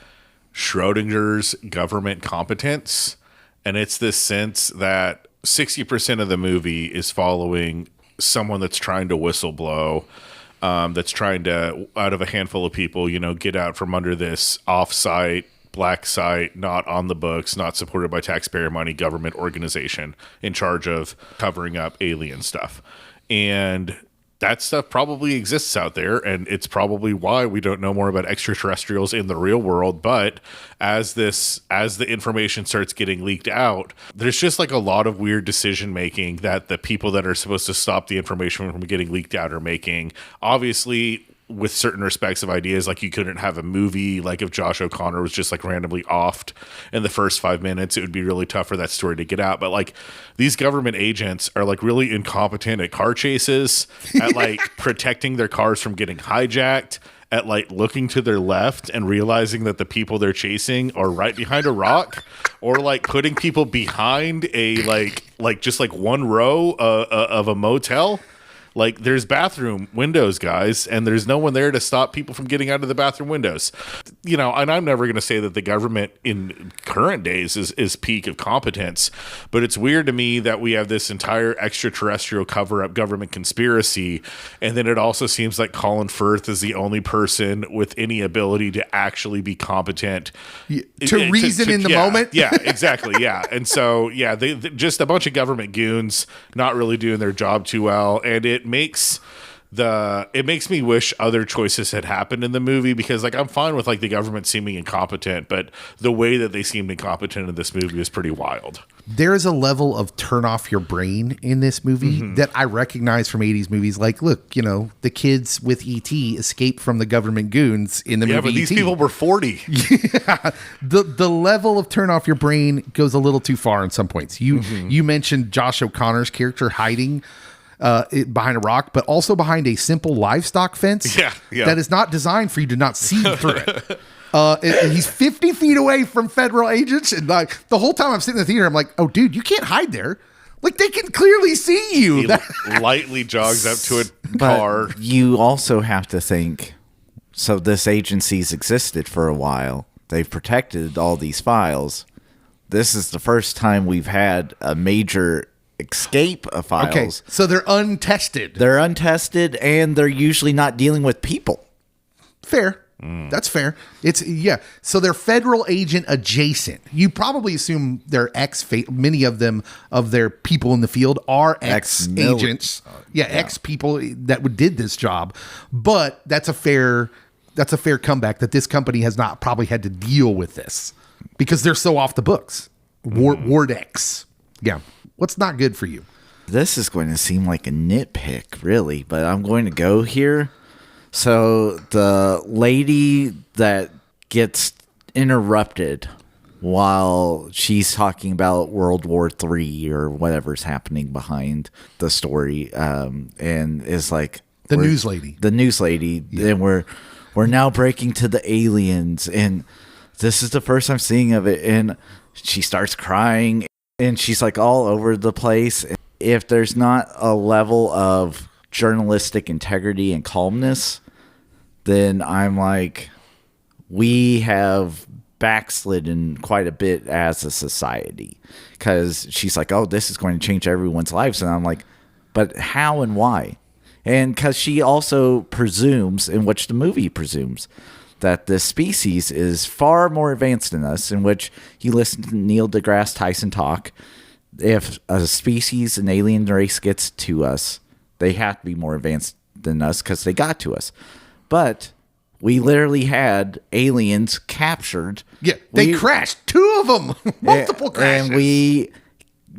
Schrodinger's government competence, and it's this sense that 60% of the movie is following someone that's trying to whistleblow, that's trying to, out of a handful of people, get out from under this off-site, black site, not on the books, not supported by taxpayer money, government organization in charge of covering up alien stuff. And that stuff probably exists out there, and it's probably why we don't know more about extraterrestrials in the real world. But as the information starts getting leaked out, there's just like a lot of weird decision making that the people that are supposed to stop the information from getting leaked out are making. Obviously, with certain respects of ideas, like you couldn't have a movie like if Josh O'Connor was just like randomly offed in the first 5 minutes, it would be really tough for that story to get out. But like these government agents are like really incompetent at car chases, at like protecting their cars from getting hijacked, at like looking to their left and realizing that the people they're chasing are right behind a rock, or like putting people behind a like just like one row of a motel. Like, there's bathroom windows, guys, and there's no one there to stop people from getting out of the bathroom windows. And I'm never going to say that the government in current days is peak of competence, but it's weird to me that we have this entire extraterrestrial cover-up government conspiracy, and then it also seems like Colin Firth is the only person with any ability to actually be competent. To reason in the moment? Yeah, exactly, yeah. And so, yeah, they just a bunch of government goons not really doing their job too well, and it makes me wish other choices had happened in the movie, because like I'm fine with like the government seeming incompetent, but the way that they seemed incompetent in this movie is pretty wild. There is a level of turn off your brain in this movie that I recognize from 80s movies. Like, look, the kids with E.T. escaped from the government goons in the movie. Yeah, but these people were 40. Yeah. The level of turn off your brain goes a little too far in some points. You mentioned Josh O'Connor's character hiding behind a rock, but also behind a simple livestock fence that is not designed for you to not see through it. He's 50 feet away from federal agents, and like the whole time I'm sitting in the theater, I'm like, oh, dude, you can't hide there. Like, they can clearly see you. He lightly jogs up to a car. But you also have to think, so this agency's existed for a while. They've protected all these files. This is the first time we've had a major escape of files. Okay, so they're untested. They're untested, and they're usually not dealing with people. Fair. That's fair. So they're federal agent adjacent. You probably assume they're many of them, of their people in the field are ex-agents. Ex-people that did this job. But that's a fair comeback that this company has not probably had to deal with this because they're so off the books. Wardex. Yeah. What's not good for you? This is going to seem like a nitpick, really, but I'm going to go here. So the lady that gets interrupted while she's talking about World War III or whatever's happening behind the story, and is like the news lady. Yeah. And we're now breaking to the aliens, and this is the first I'm seeing of it, and she starts crying. And she's like all over the place. If there's not a level of journalistic integrity and calmness, then I'm like, we have backslidden quite a bit as a society. Because she's like, oh, this is going to change everyone's lives. And I'm like, but how and why? And because she also presumes, in which the movie presumes, that this species is far more advanced than us, in which you listen to Neil deGrasse Tyson talk. If a species, an alien race gets to us, they have to be more advanced than us because they got to us. But we literally had aliens captured. Yeah, they crashed. 2 of them. Multiple crashes. And we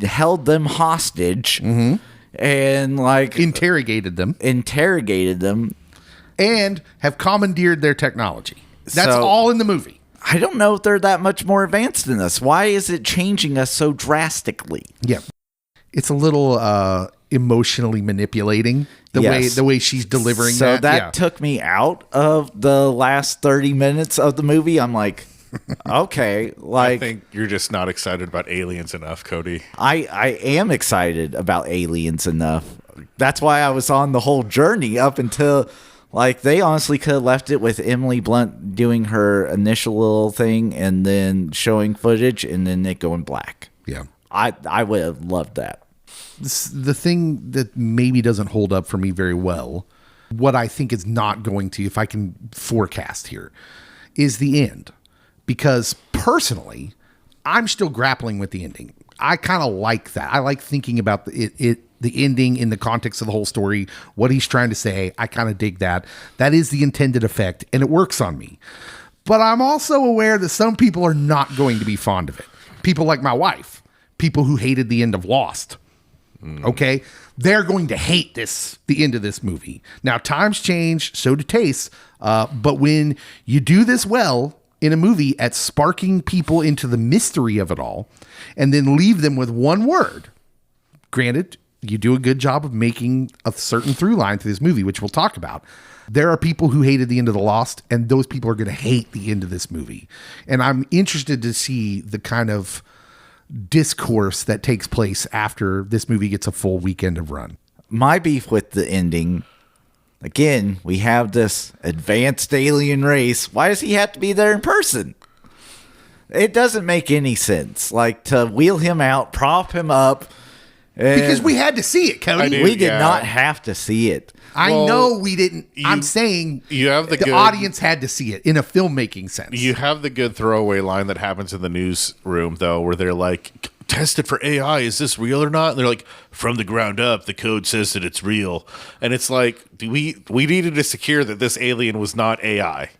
held them hostage and like interrogated them. And have commandeered their technology. That's all in the movie. I don't know if they're that much more advanced than us. Why is it changing us so drastically? Yeah. It's a little emotionally manipulating the way she's delivering so that. That took me out of the last 30 minutes of the movie. I'm like, okay, like I think you're just not excited about aliens enough, Cody. I am excited about aliens enough. That's why I was on the whole journey up until like they honestly could have left it with Emily Blunt doing her initial little thing and then showing footage and then it going black. Yeah. I would have loved that. The thing that maybe doesn't hold up for me very well, what I think is not going to, if I can forecast here, is the end. Because personally, I'm still grappling with the ending. I kind of like that. I like thinking about the ending in the context of the whole story, what he's trying to say. I kind of dig that. That is the intended effect, and it works on me. But I'm also aware that some people are not going to be fond of it. People like my wife, people who hated the end of Lost. Okay, they're going to hate the end of this movie. Now, times change, so do tastes. But when you do this well in a movie at sparking people into the mystery of it all, and then leave them with one word, granted, you do a good job of making a certain through line to this movie, which we'll talk about. There are people who hated the end of The Lost, and those people are going to hate the end of this movie. And I'm interested to see the kind of discourse that takes place after this movie gets a full weekend of run. My beef with the ending, again, we have this advanced alien race. Why does he have to be there in person? It doesn't make any sense. Like, to wheel him out, prop him up. Because we had to see it, Cody. We did not have to see it. I know we didn't. I'm saying you have the audience had to see it in a filmmaking sense. You have the good throwaway line that happens in the newsroom, though, where they're like, tested for AI, is this real or not? And they're like, from the ground up, the code says that it's real. And it's like, we needed to secure that this alien was not AI.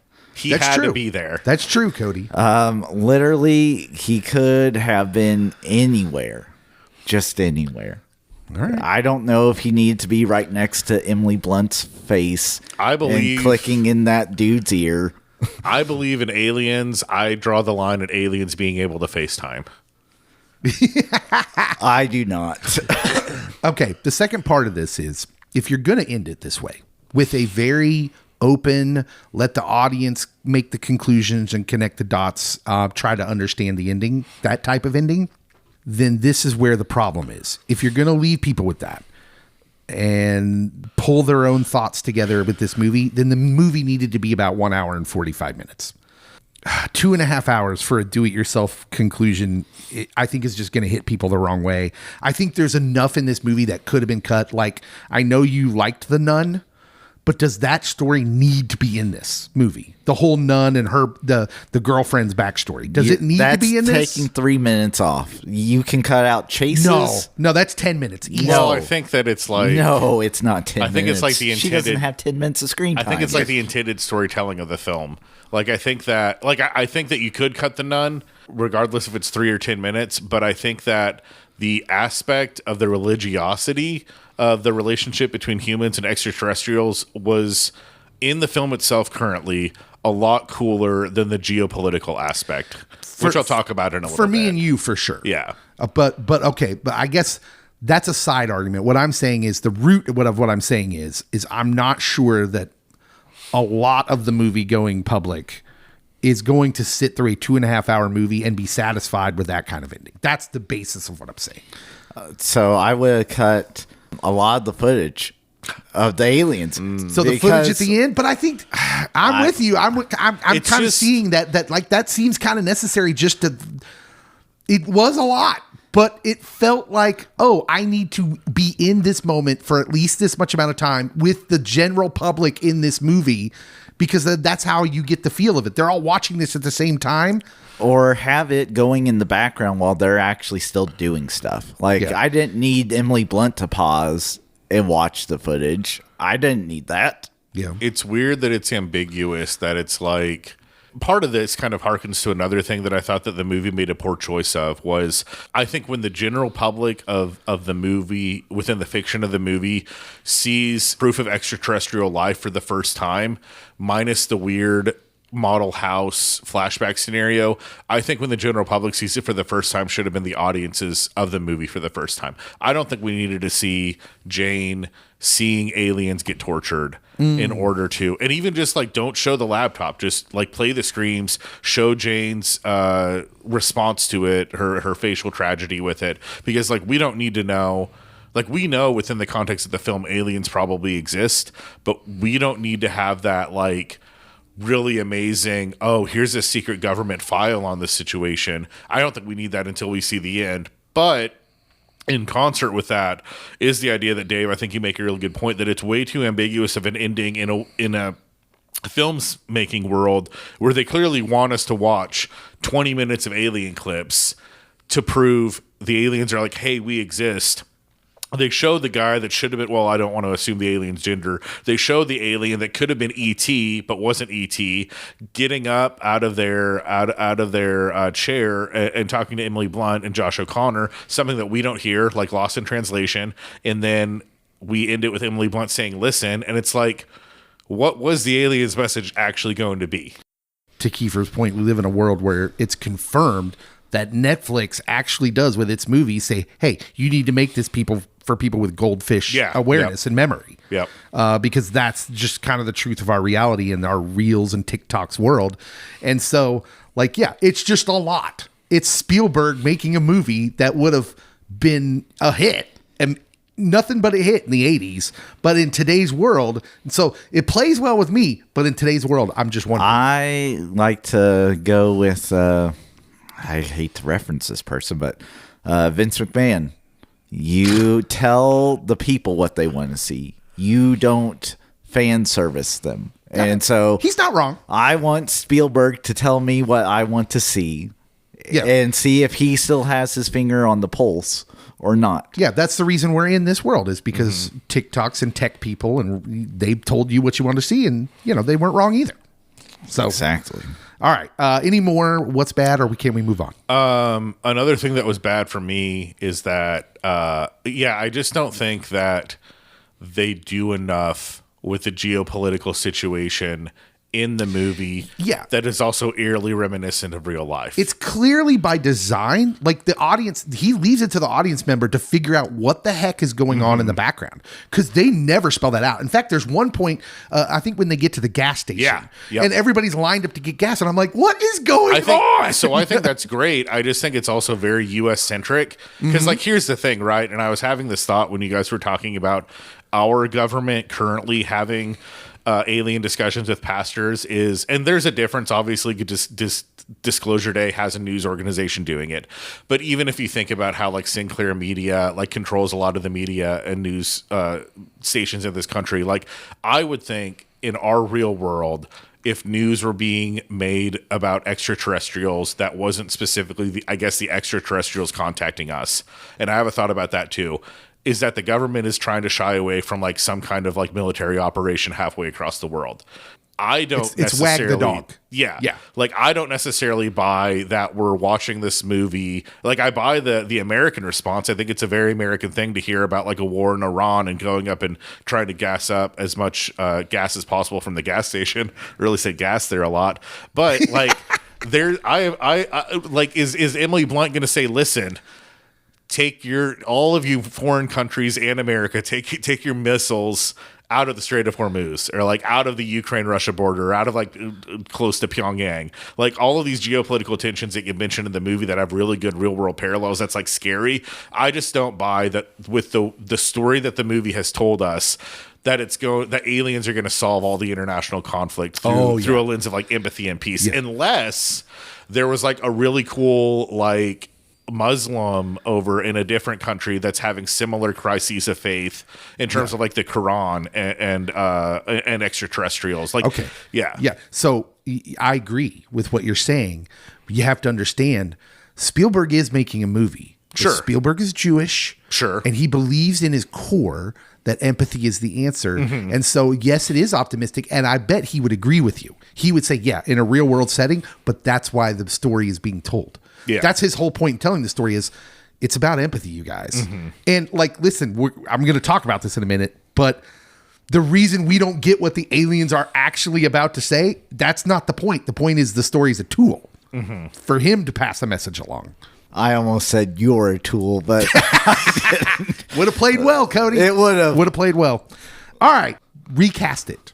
That's had true. To be there. That's true, Cody. Literally, he could have been anywhere. Just anywhere. All right. I don't know if he needed to be right next to Emily Blunt's face. I believe, and clicking in that dude's ear. I believe in aliens. I draw the line at aliens being able to FaceTime. I do not. Okay, the second part of this is, if you're going to end it this way, with a very open, let the audience make the conclusions and connect the dots, try to understand the ending, that type of ending, then this is where the problem is. If you're going to leave people with that and pull their own thoughts together with this movie, then the movie needed to be about 1 hour and 45 minutes. 2.5 hours for a do-it-yourself conclusion, I think is just going to hit people the wrong way. I think there's enough in this movie that could have been cut. Like, I know you liked The Nun, but does that story need to be in this movie? The whole nun and her, the girlfriend's backstory. Does it need to be in this? That's taking 3 minutes off. You can cut out chases. No, that's 10 minutes. Easy. No, I think that it's like... No, it's not 10 minutes. I think it's like the intended... She doesn't have 10 minutes of screen time. I think it's like the intended storytelling of the film. Like, I think that you could cut The Nun, regardless if it's 3 or 10 minutes, but I think that the aspect of the religiosity of the relationship between humans and extraterrestrials was, in the film itself currently, a lot cooler than the geopolitical aspect, which I'll talk about in a little bit. For me and you, for sure. Yeah. But okay, but I guess that's a side argument. What I'm saying is the root of what I'm saying is I'm not sure that a lot of the movie going public is going to sit through a 2.5 hour movie and be satisfied with that kind of ending. That's the basis of what I'm saying. So I would have cut a lot of the footage of the aliens. So the footage at the end, but I think I'm with you. I'm kind of seeing that like that seems kind of necessary. Just to, it was a lot, but it felt like, oh, I need to be in this moment for at least this much amount of time with the general public in this movie, because that's how you get the feel of it. They're all watching this at the same time. Or have it going in the background while they're actually still doing stuff. Like, I didn't need Emily Blunt to pause and watch the footage. I didn't need that. Yeah. It's weird that it's ambiguous, that it's like part of this kind of harkens to another thing that I thought that the movie made a poor choice of was, I think when the general public of the movie, within the fiction of the movie, sees proof of extraterrestrial life for the first time, minus the weird model house flashback scenario, I think when the general public sees it for the first time should have been the audiences of the movie for the first time. I don't think we needed to see Jane seeing aliens get tortured in order to, and even just like, don't show the laptop, just like play the screams, show Jane's response to it, her facial tragedy with it, because like we don't need to know. Like, we know within the context of the film aliens probably exist, but we don't need to have that like really amazing, oh, here's a secret government file on this situation. I don't think we need that until we see the end. But in concert with that is the idea that, Dave, I think you make a really good point, that it's way too ambiguous of an ending in a films making world where they clearly want us to watch 20 minutes of alien clips to prove the aliens are like, hey, we exist. They showed the guy that should have been, well, I don't want to assume the alien's gender. They showed the alien that could have been E.T. but wasn't E.T. getting up out of their chair and talking to Emily Blunt and Josh O'Connor, something that we don't hear, like lost in translation. And then we end it with Emily Blunt saying, listen. And it's like, what was the alien's message actually going to be? To Kiefer's point, we live in a world where it's confirmed that Netflix actually does with its movies say, hey, you need to make this for people with goldfish awareness and memory. Yep. Because that's just kind of the truth of our reality in our Reels and TikToks world. And so, like, yeah, it's just a lot. It's Spielberg making a movie that would have been a hit and nothing but a hit in the 80s, but in today's world. So it plays well with me, but in today's world, I'm just wondering. I like to go with, I hate to reference this person, but Vince McMahon. You tell the people what they want to see. You don't fan service them. And so he's not wrong. I want Spielberg to tell me what I want to see and see if he still has his finger on the pulse or not. Yeah, that's the reason we're in this world, is because TikToks and tech people, and they told you what you want to see, and they weren't wrong either. So exactly. All right. Any more? What's bad, or can we move on? Another thing that was bad for me is that, I just don't think that they do enough with the geopolitical situation in the movie that is also eerily reminiscent of real life. It's clearly by design. Like, the audience, he leaves it to the audience member to figure out what the heck is going on in the background, because they never spell that out. In fact, there's one point, I think, when they get to the gas station and everybody's lined up to get gas, and I'm like, what is going on? So I think that's great. I just think it's also very U.S. centric, because like, here's the thing, right? And I was having this thought when you guys were talking about our government currently having alien discussions with pastors and there's a difference, obviously. Disclosure Day has a news organization doing it, but even if you think about how like Sinclair Media like controls a lot of the media and news stations in this country, like, I would think in our real world, if news were being made about extraterrestrials, that wasn't specifically the extraterrestrials contacting us. And I have a thought about that too, is that the government is trying to shy away from like some kind of like military operation halfway across the world. I don't it's wag the dog. Yeah. Like, I don't necessarily buy that we're watching this movie. Like, I buy the American response. I think it's a very American thing to hear about like a war in Iran and going up and trying to gas up as much gas as possible from the gas station. Really say gas there a lot. But like, is Emily Blunt going to say, listen, take all of you foreign countries and America, take your missiles out of the Strait of Hormuz, or like out of the Ukraine-Russia border, or out of like close to Pyongyang, like all of these geopolitical tensions that you mentioned in the movie that have really good real-world parallels. That's like scary. I just don't buy that with the story that the movie has told us, that that aliens are going to solve all the international conflict through a lens of like empathy and peace, unless there was like a really cool like Muslim over in a different country that's having similar crises of faith in terms of like the Quran and extraterrestrials. Like, So I agree with what you're saying. You have to understand, Spielberg is making a movie. Sure. Spielberg is Jewish. Sure. And he believes in his core that empathy is the answer. And so, yes, it is optimistic. And I bet he would agree with you. He would say, yeah, in a real world setting, but that's why the story is being told. Yeah. That's his whole point in telling the story is it's about empathy, you guys. And like, listen, I'm going to talk about this in a minute, but the reason we don't get what the aliens are actually about to say, that's not the point. The point is the story is a tool for him to pass the message along. I almost said you're a tool, but I didn't. Would have played well, Cody. It would have. Would have played well. All right. Recast it.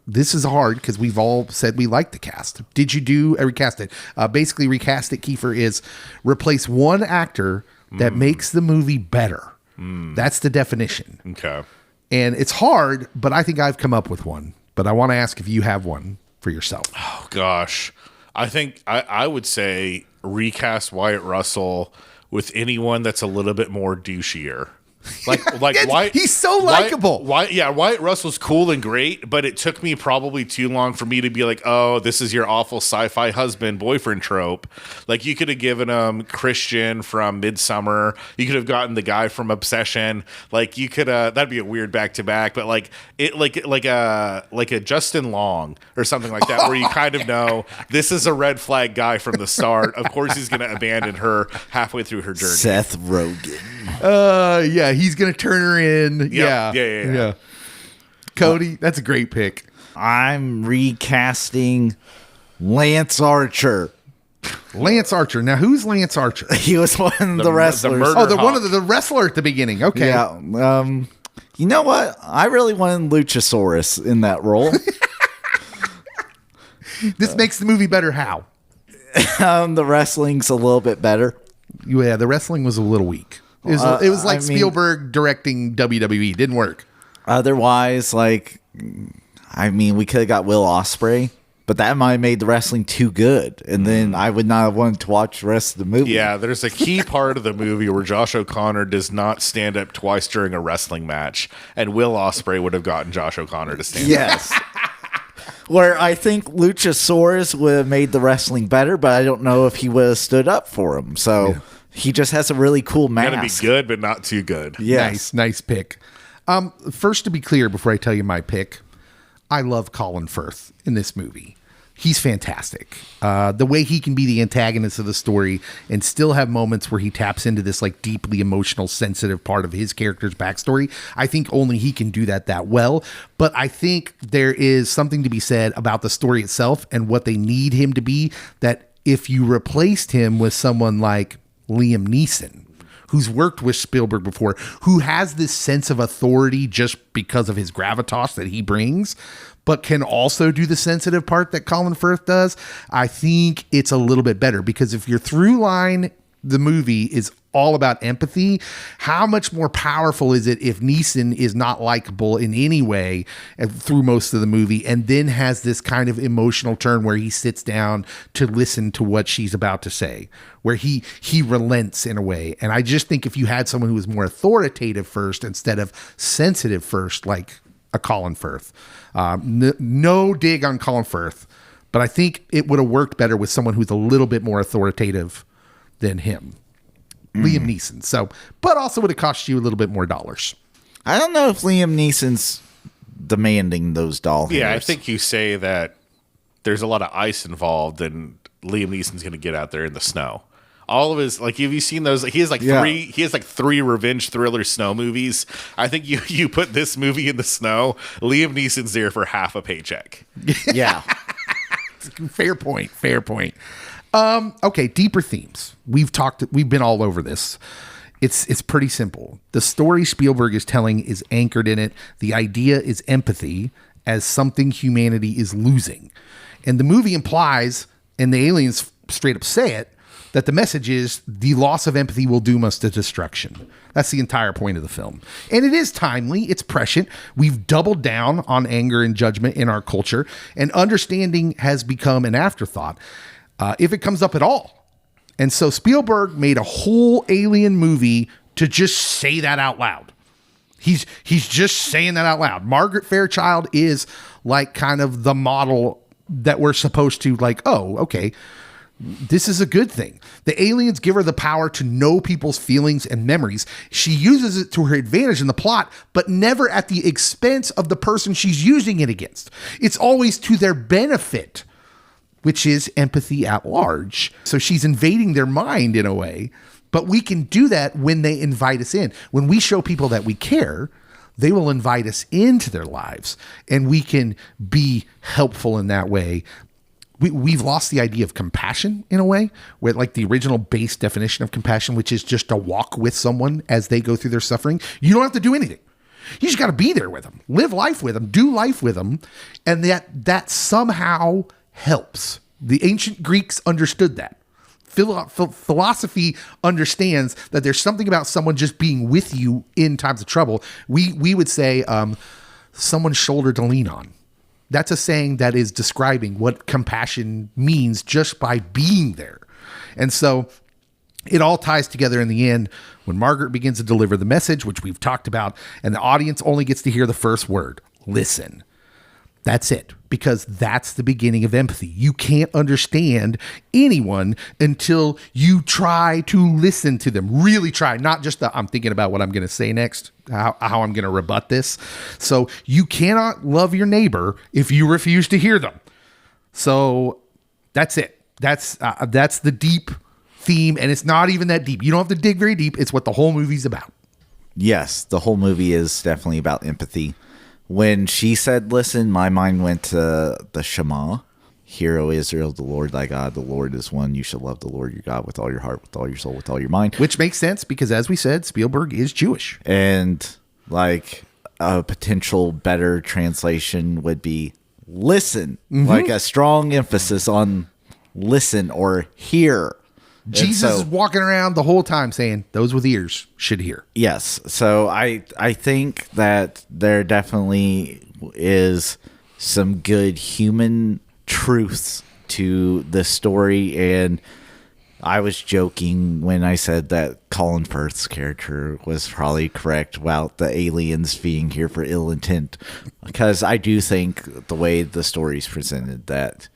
This is hard because we've all said we like the cast. Did you do a recast it? Basically, recast it, Kiefer, is replace one actor that makes the movie better. That's the definition. Okay. And it's hard, but I think I've come up with one. But I want to ask if you have one for yourself. Oh, gosh. I think I would say recast Wyatt Russell with anyone that's a little bit more douchier. Like Wyatt, he's so likable. Wyatt Russell's cool and great, but it took me probably too long for me to be like, oh, this is your awful sci-fi husband boyfriend trope. Like, you could have given him Christian from Midsummer. You could have gotten the guy from Obsession. Like, you could that'd be a weird back to back, but like a Justin Long or something like that, where you kind of know this is a red flag guy from the start. Of course, he's going to abandon her halfway through her journey. Seth Rogen. Yeah, he's gonna turn her in. Yep. Yeah. Cody, that's a great pick. I'm recasting Lance Archer. Lance Archer. Now, who's Lance Archer? He was one of the wrestlers. One of the wrestler at the beginning. Okay. Yeah. You know what? I really wanted Luchasaurus in that role. This makes the movie better. How? The wrestling's a little bit better. Yeah, the wrestling was a little weak. It was like Spielberg directing WWE. Didn't work. Otherwise, we could have got Will Ospreay, but that might have made the wrestling too good, and then I would not have wanted to watch the rest of the movie. Yeah, there's a key part of the movie where Josh O'Connor does not stand up twice during a wrestling match, and Will Ospreay would have gotten Josh O'Connor to stand up. Yes. Where I think Luchasaurus would have made the wrestling better, but I don't know if he would have stood up for him. So... Yeah. He just has a really cool mask. Gotta be good, but not too good. Yes. Nice pick. First, to be clear, before I tell you my pick, I love Colin Firth in this movie. He's fantastic. The way he can be the antagonist of the story and still have moments where he taps into this like deeply emotional, sensitive part of his character's backstory. I think only he can do that well. But I think there is something to be said about the story itself and what they need him to be, that if you replaced him with someone like Liam Neeson, who's worked with Spielberg before, who has this sense of authority just because of his gravitas that he brings, but can also do the sensitive part that Colin Firth does, I think it's a little bit better. Because if your through line, the movie is all about empathy, how much more powerful is it if Neeson is not likable in any way through most of the movie, and then has this kind of emotional turn where he sits down to listen to what she's about to say, where he relents in a way. And I just think if you had someone who was more authoritative first instead of sensitive first, like a Colin Firth, no dig on Colin Firth, but I think it would have worked better with someone who's a little bit more authoritative than him. Liam Neeson. So, but also would have cost you a little bit more dollars. I don't know if Liam Neeson's demanding those dollars. Yeah, I think you say that there's a lot of ice involved, and Liam Neeson's going to get out there in the snow. All of his, like, have you seen those? He has three revenge thriller snow movies. I think you put this movie in the snow, Liam Neeson's there for half a paycheck. Yeah. Fair point. Okay, deeper themes. We've been all over this. It's pretty simple. The story Spielberg is telling is anchored in it. The idea is empathy as something humanity is losing. And the movie implies, and the aliens straight up say it, that the message is the loss of empathy will doom us to destruction. That's the entire point of the film. And it is timely. It's prescient. We've doubled down on anger and judgment in our culture, and understanding has become an afterthought. If it comes up at all. And so Spielberg made a whole alien movie to just say that out loud. He's just saying that out loud. Margaret Fairchild is like kind of the model that we're supposed to like, oh, okay. This is a good thing. The aliens give her the power to know people's feelings and memories. She uses it to her advantage in the plot, but never at the expense of the person she's using it against. It's always to their benefit, which is empathy at large. So she's invading their mind in a way, but we can do that when they invite us in. When we show people that we care, they will invite us into their lives, and we can be helpful in that way. We've lost the idea of compassion in a way, where like the original base definition of compassion, which is just to walk with someone as they go through their suffering. You don't have to do anything. You just got to be there with them, live life with them, do life with them. And that somehow helps. The ancient Greeks understood that. Philosophy understands that there's something about someone just being with you in times of trouble. We would say someone's shoulder to lean on. That's a saying that is describing what compassion means just by being there. And so it all ties together in the end when Margaret begins to deliver the message, which we've talked about, and the audience only gets to hear the first word, listen. That's it, because that's the beginning of empathy. You can't understand anyone until you try to listen to them. Really try, not just I'm thinking about what I'm going to say next, how I'm going to rebut this. So you cannot love your neighbor if you refuse to hear them. So that's it. That's the deep theme, and it's not even that deep. You don't have to dig very deep. It's what the whole movie's about. Yes, the whole movie is definitely about empathy. When she said, listen, my mind went to the Shema. Hear, O Israel, the Lord thy God, the Lord is one. You shall love the Lord your God with all your heart, with all your soul, with all your mind. Which makes sense because, as we said, Spielberg is Jewish. And like a potential better translation would be listen. Mm-hmm. Like a strong emphasis on listen or hear. Jesus is walking around the whole time saying, those with ears should hear. Yes. So I think that there definitely is some good human truths to the story. And I was joking when I said that Colin Firth's character was probably correct about the aliens being here for ill intent. Because I do think the way the story's presented that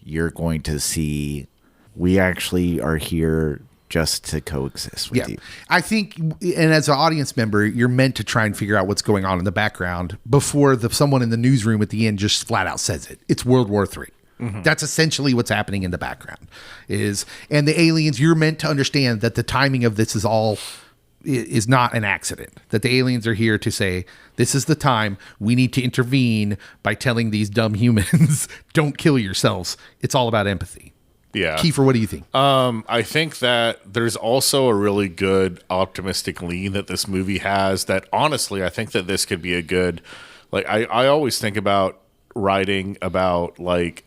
you're going to see we actually are here just to coexist with you. I think, and as an audience member, you're meant to try and figure out what's going on in the background before someone in the newsroom at the end just flat out says it. It's World War III. Mm-hmm. That's essentially what's happening in the background. And the aliens, you're meant to understand that the timing of this is not an accident. That the aliens are here to say, this is the time we need to intervene by telling these dumb humans, don't kill yourselves. It's all about empathy. Yeah. Kiefer, what do you think? I think that there's also a really good optimistic lean that this movie has that honestly, I think that this could be a good, like, I always think about writing about like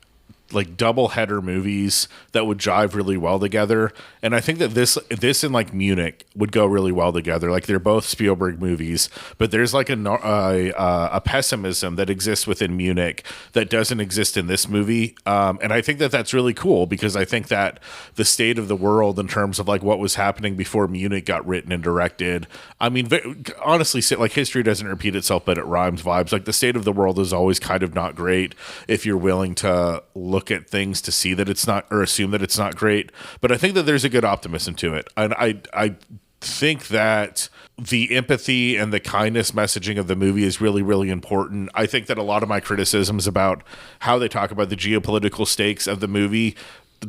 double header movies that would jive really well together. And I think that this and like Munich would go really well together. Like they're both Spielberg movies, but there's like a pessimism that exists within Munich that doesn't exist in this movie. And I think that that's really cool because I think that the state of the world in terms of like what was happening before Munich got written and directed. I mean, honestly, like history doesn't repeat itself, but it rhymes vibes. Like the state of the world is always kind of not great if you're willing to look at things to see that it's not, or assume that it's not great. But I think that there's a good optimism to it. And I think that the empathy and the kindness messaging of the movie is really, really important. I think that a lot of my criticisms about how they talk about the geopolitical stakes of the movie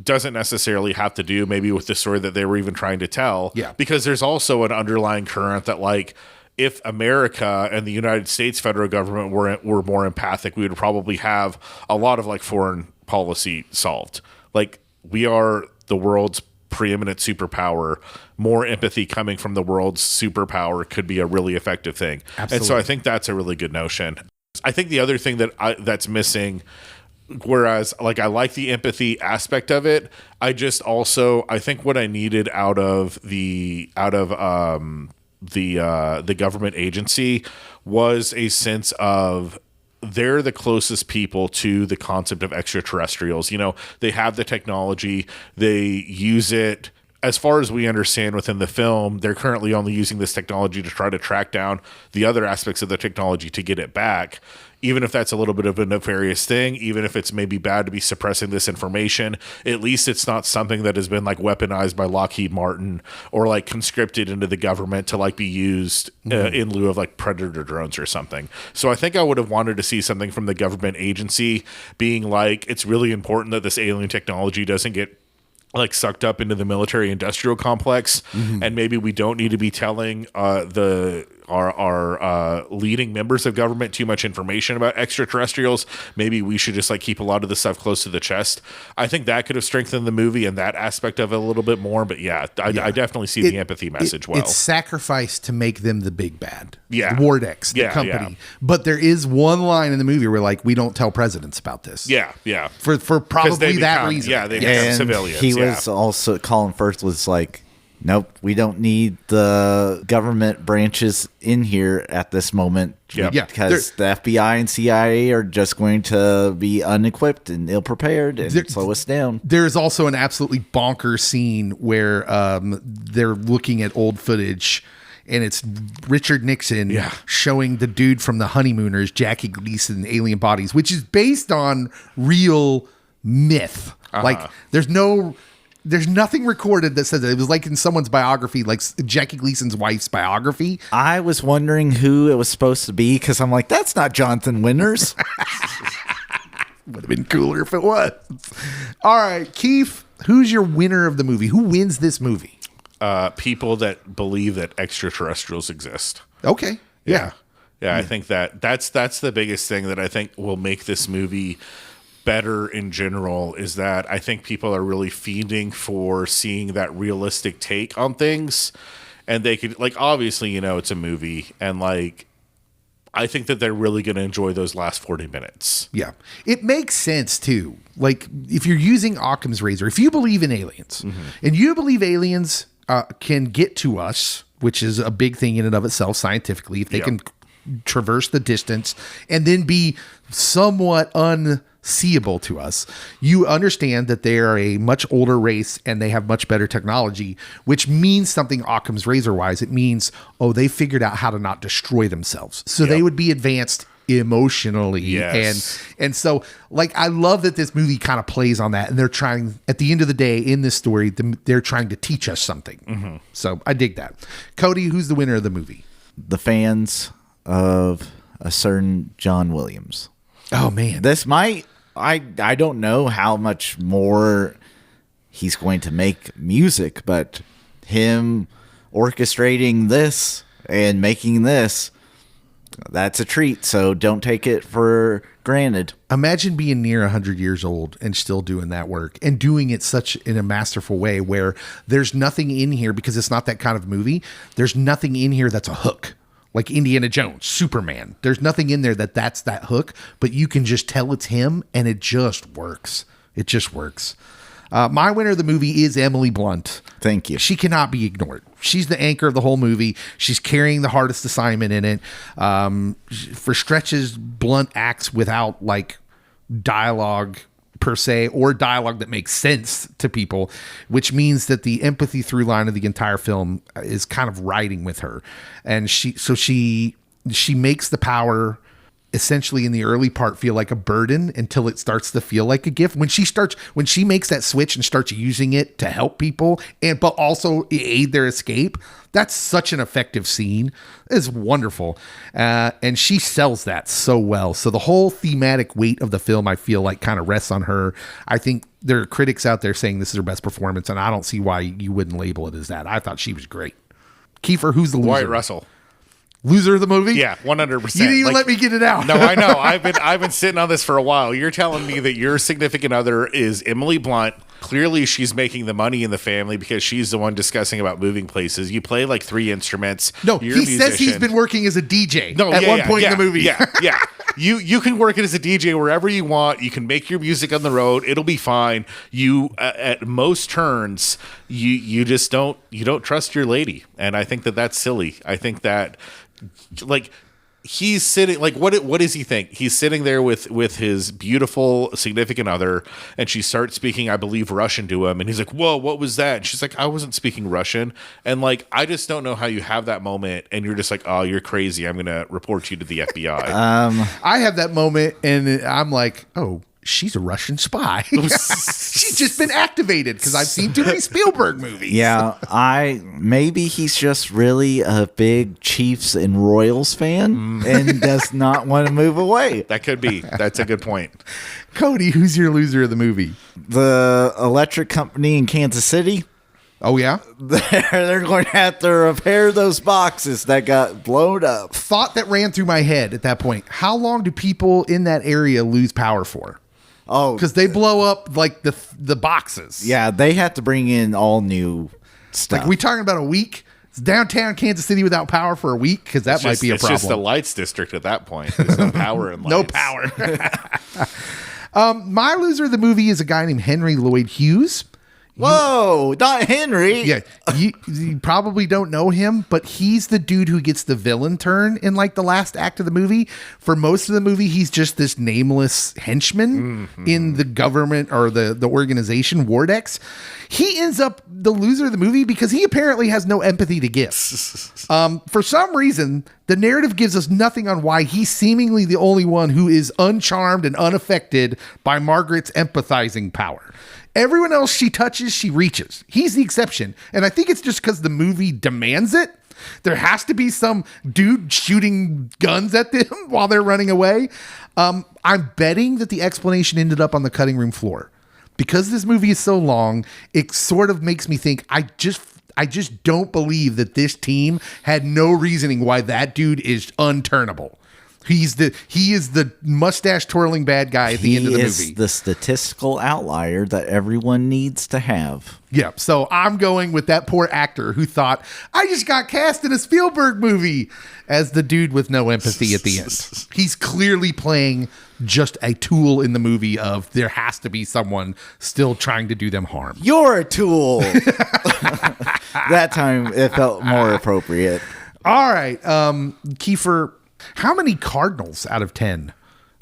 doesn't necessarily have to do maybe with the story that they were even trying to tell. Yeah. Because there's also an underlying current that like, if America and the United States federal government were more empathic, we would probably have a lot of like foreign policy solved. Like we are the world's preeminent superpower. More empathy coming from the world's superpower could be a really effective thing. Absolutely. And so I think that's a really good notion. I think the other thing that's missing, whereas like I like the empathy aspect of it, I think what I needed out of the government agency was a sense of they're the closest people to the concept of extraterrestrials. You know, they have the technology, they use it as far as we understand within the film, they're currently only using this technology to try to track down the other aspects of the technology to get it back. Even if that's a little bit of a nefarious thing, even if it's maybe bad to be suppressing this information, at least it's not something that has been like weaponized by Lockheed Martin or like conscripted into the government to like be used in lieu of like Predator drones or something. So I think I would have wanted to see something from the government agency being like, it's really important that this alien technology doesn't get like sucked up into the military industrial complex, and maybe we don't need to be telling our leading members of government too much information about extraterrestrials. Maybe we should just like keep a lot of the stuff close to the chest. I think that could have strengthened the movie and that aspect of it a little bit more. But I definitely see the empathy message well. It's sacrificed to make them the big bad. Yeah. Wardex, the company. Yeah. But there is one line in the movie where like, we don't tell presidents about this. Yeah. For probably that reason. Yeah, they become civilians. He was also, Colin Firth was like, nope, we don't need the government branches in here at this moment. Because the FBI and CIA are just going to be unequipped and ill-prepared and slow us down. There's also an absolutely bonkers scene where they're looking at old footage, and it's Richard Nixon showing the dude from The Honeymooners, Jackie Gleason, alien bodies, which is based on real myth. Like, there's nothing recorded that says that. It was like in someone's biography, like Jackie Gleason's wife's biography. I was wondering who it was supposed to be because I'm like, that's not Jonathan Winters. Would have been cooler if it was. All right, Keith, who's your winner of the movie? Who wins this movie? People that believe that extraterrestrials exist. Okay. Yeah. I think that's the biggest thing that I think will make this movie better in general, is that I think people are really feeding for seeing that realistic take on things, and they could, like, obviously, it's a movie, and like, I think that they're really going to enjoy those last 40 minutes. Yeah. It makes sense too. Like, if you're using Occam's razor, if you believe in aliens and you believe aliens can get to us, which is a big thing in and of itself scientifically, if they can traverse the distance and then be somewhat unseeable to us, you understand that they are a much older race and they have much better technology, which means something Occam's razor wise. It means, they figured out how to not destroy themselves. So they would be advanced emotionally. Yes. And so, like, I love that this movie kind of plays on that, and they're trying, at the end of the day in this story, they're trying to teach us something. So I dig that. Cody, who's the winner of the movie? The fans of a certain John Williams. Oh man, this might, I don't know how much more he's going to make music, but him orchestrating this and making this, that's a treat. So don't take it for granted. Imagine being near 100 years old and still doing that work and doing it in a masterful way where there's nothing in here, because it's not that kind of movie. There's nothing in here that's a hook. Like Indiana Jones, Superman. There's nothing in there that's that hook, but you can just tell it's him, and it just works. It just works. My winner of the movie is Emily Blunt. Thank you. She cannot be ignored. She's the anchor of the whole movie. She's carrying the hardest assignment in it. For stretches, Blunt acts without like dialogue per se, or dialogue that makes sense to people, which means that the empathy through line of the entire film is kind of riding with her. And she makes the power essentially in the early part feel like a burden until it starts to feel like a gift. When she makes that switch and starts using it to help people but also aid their escape, that's such an effective scene. It's wonderful. And she sells that so well. So the whole thematic weight of the film, I feel like, kind of rests on her. I think there are critics out there saying this is her best performance, and I don't see why you wouldn't label it as that. I thought she was great. Kiefer, who's the loser? Wyatt Russell. Loser of the movie? Yeah, 100%. You didn't even let me get it out. No, I know. I've been sitting on this for a while. You're telling me that your significant other is Emily Blunt. Clearly, she's making the money in the family because she's the one discussing about moving places. You play like 3 instruments. No, he says he's been working as a DJ at one point in the movie. Yeah. You can work it as a DJ wherever you want. You can make your music on the road. It'll be fine. You at most turns, you just don't trust your lady, and I think that that's silly. I think that, like, he's sitting like what does he think? He's sitting there with his beautiful significant other, and she starts speaking, I believe, Russian to him, and he's like, "Whoa, what was that?" And she's like, "I wasn't speaking Russian." And like, I just don't know how you have that moment and you're just like, "Oh, you're crazy. I'm gonna report you to the FBI." I have that moment and I'm like, "Oh, she's a Russian spy." She's just been activated because I've seen too many Spielberg movies. Yeah, maybe he's just really a big Chiefs and Royals fan and does not want to move away. That could be. That's a good point. Cody, who's your loser of the movie? The electric company in Kansas City. Oh, yeah? They're going to have to repair those boxes that got blown up. Thought that ran through my head at that point. How long do people in that area lose power for? Oh, because they blow up like the boxes. Yeah, they have to bring in all new stuff. Like, we talking about a week? It's downtown Kansas City without power for a week? Because that might be a problem. It's just the lights district at that point. There's no power and lights. No power. My loser of the movie is a guy named Henry Lloyd Hughes. Whoa, not Henry. Yeah, you probably don't know him, but he's the dude who gets the villain turn in like the last act of the movie. For most of the movie, he's just this nameless henchman in the government or the organization Wardex. He ends up the loser of the movie because he apparently has no empathy to give. For some reason, the narrative gives us nothing on why he's seemingly the only one who is uncharmed and unaffected by Margaret's empathizing power. Everyone else she touches, she reaches. He's the exception. And I think it's just because the movie demands it. There has to be some dude shooting guns at them while they're running away. I'm betting that the explanation ended up on the cutting room floor. Because this movie is so long, it sort of makes me think I just don't believe that this team had no reasoning why that dude is unturnable. He is the mustache twirling bad guy at the end of the movie. He is the statistical outlier that everyone needs to have. Yeah, so I'm going with that poor actor who thought, I just got cast in a Spielberg movie as the dude with no empathy at the end. He's clearly playing just a tool in the movie of there has to be someone still trying to do them harm. You're a tool. That time it felt more appropriate. All right, Kiefer, how many Cardinals out of 10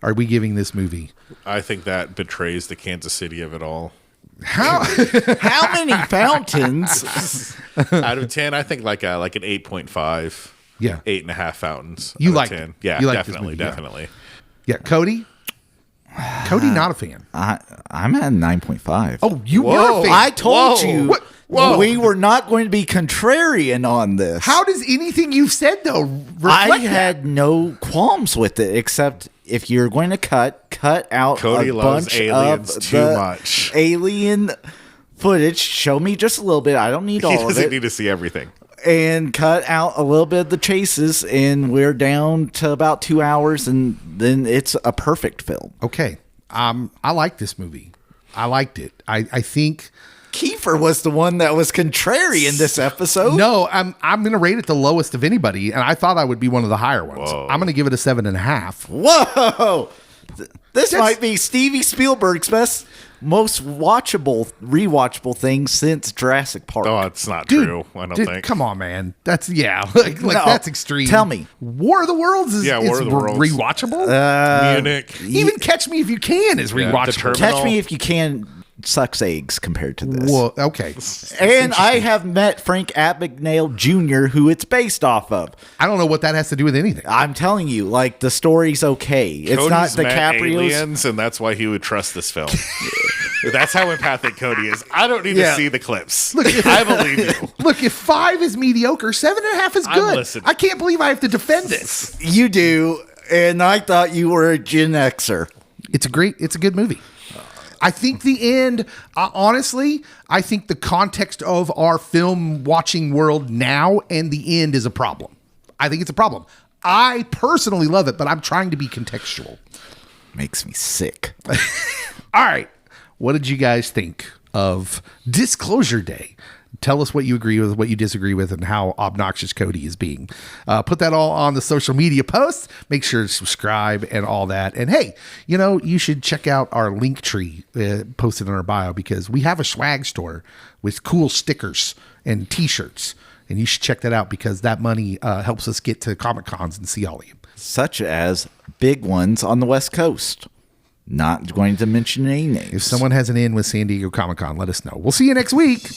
are we giving this movie? I think that betrays the Kansas City of it all. How many fountains? Out of 10, I think like an 8.5. Yeah. 8.5 fountains. You out like of 10. it. Yeah, You like definitely, this movie, definitely. Yeah, Cody? Cody, not a fan. I'm at 9.5. Oh, you were a fan. I told you. Whoa. We were not going to be contrarian on this. How does anything you've said, though, reflect I had no qualms with it, except if you're going to cut out Cody a loves bunch aliens of too the much. alien footage. Show me just a little bit. I don't need all He of doesn't it. need to see everything. And cut out a little bit of the chases, and we're down to about 2 hours, and then it's a perfect film. Okay. I like this movie. I liked it. I think... Kiefer was the one that was contrary in this episode. No, I'm going to rate it the lowest of anybody, and I thought I would be one of the higher ones. Whoa. I'm going to give it a 7.5. Whoa! This might be Steven Spielberg's most rewatchable thing since Jurassic Park. Oh, it's not true. I don't think. Come on, man. That's like No, that's extreme. tell me. War of the Worlds is, War of the Worlds. rewatchable. Munich. Even Catch Me If You Can is rewatchable. Catch Me If You Can sucks eggs compared to this. Well, okay. And I have met Frank Abagnale Jr., who it's based off of. I don't know what that has to do with anything. I'm telling you, like, the story's okay. It's Cody's not met DiCaprio's. aliens, and that's why he would trust this film. That's how empathic Cody is. I don't need to see the clips. I believe you. Look, if 5 is mediocre, 7.5 is I'm good. listening. I can't believe I have to defend this. You do, and I thought you were a Gen Xer. It's a good movie. I think the end, honestly, I think the context of our film watching world now and the end is a problem. I think it's a problem. I personally love it, but I'm trying to be contextual. Makes me sick. All right. What did you guys think of Disclosure Day? Tell us what you agree with, what you disagree with, and how obnoxious Cody is being. Put that all on the social media posts. Make sure to subscribe and all that. And hey, you should check out our link tree posted in our bio because we have a swag store with cool stickers and t-shirts. And you should check that out because that money helps us get to Comic Cons and see all of you. Such as big ones on the West Coast. Not going to mention any names. If someone has an in with San Diego Comic Con, let us know. We'll see you next week.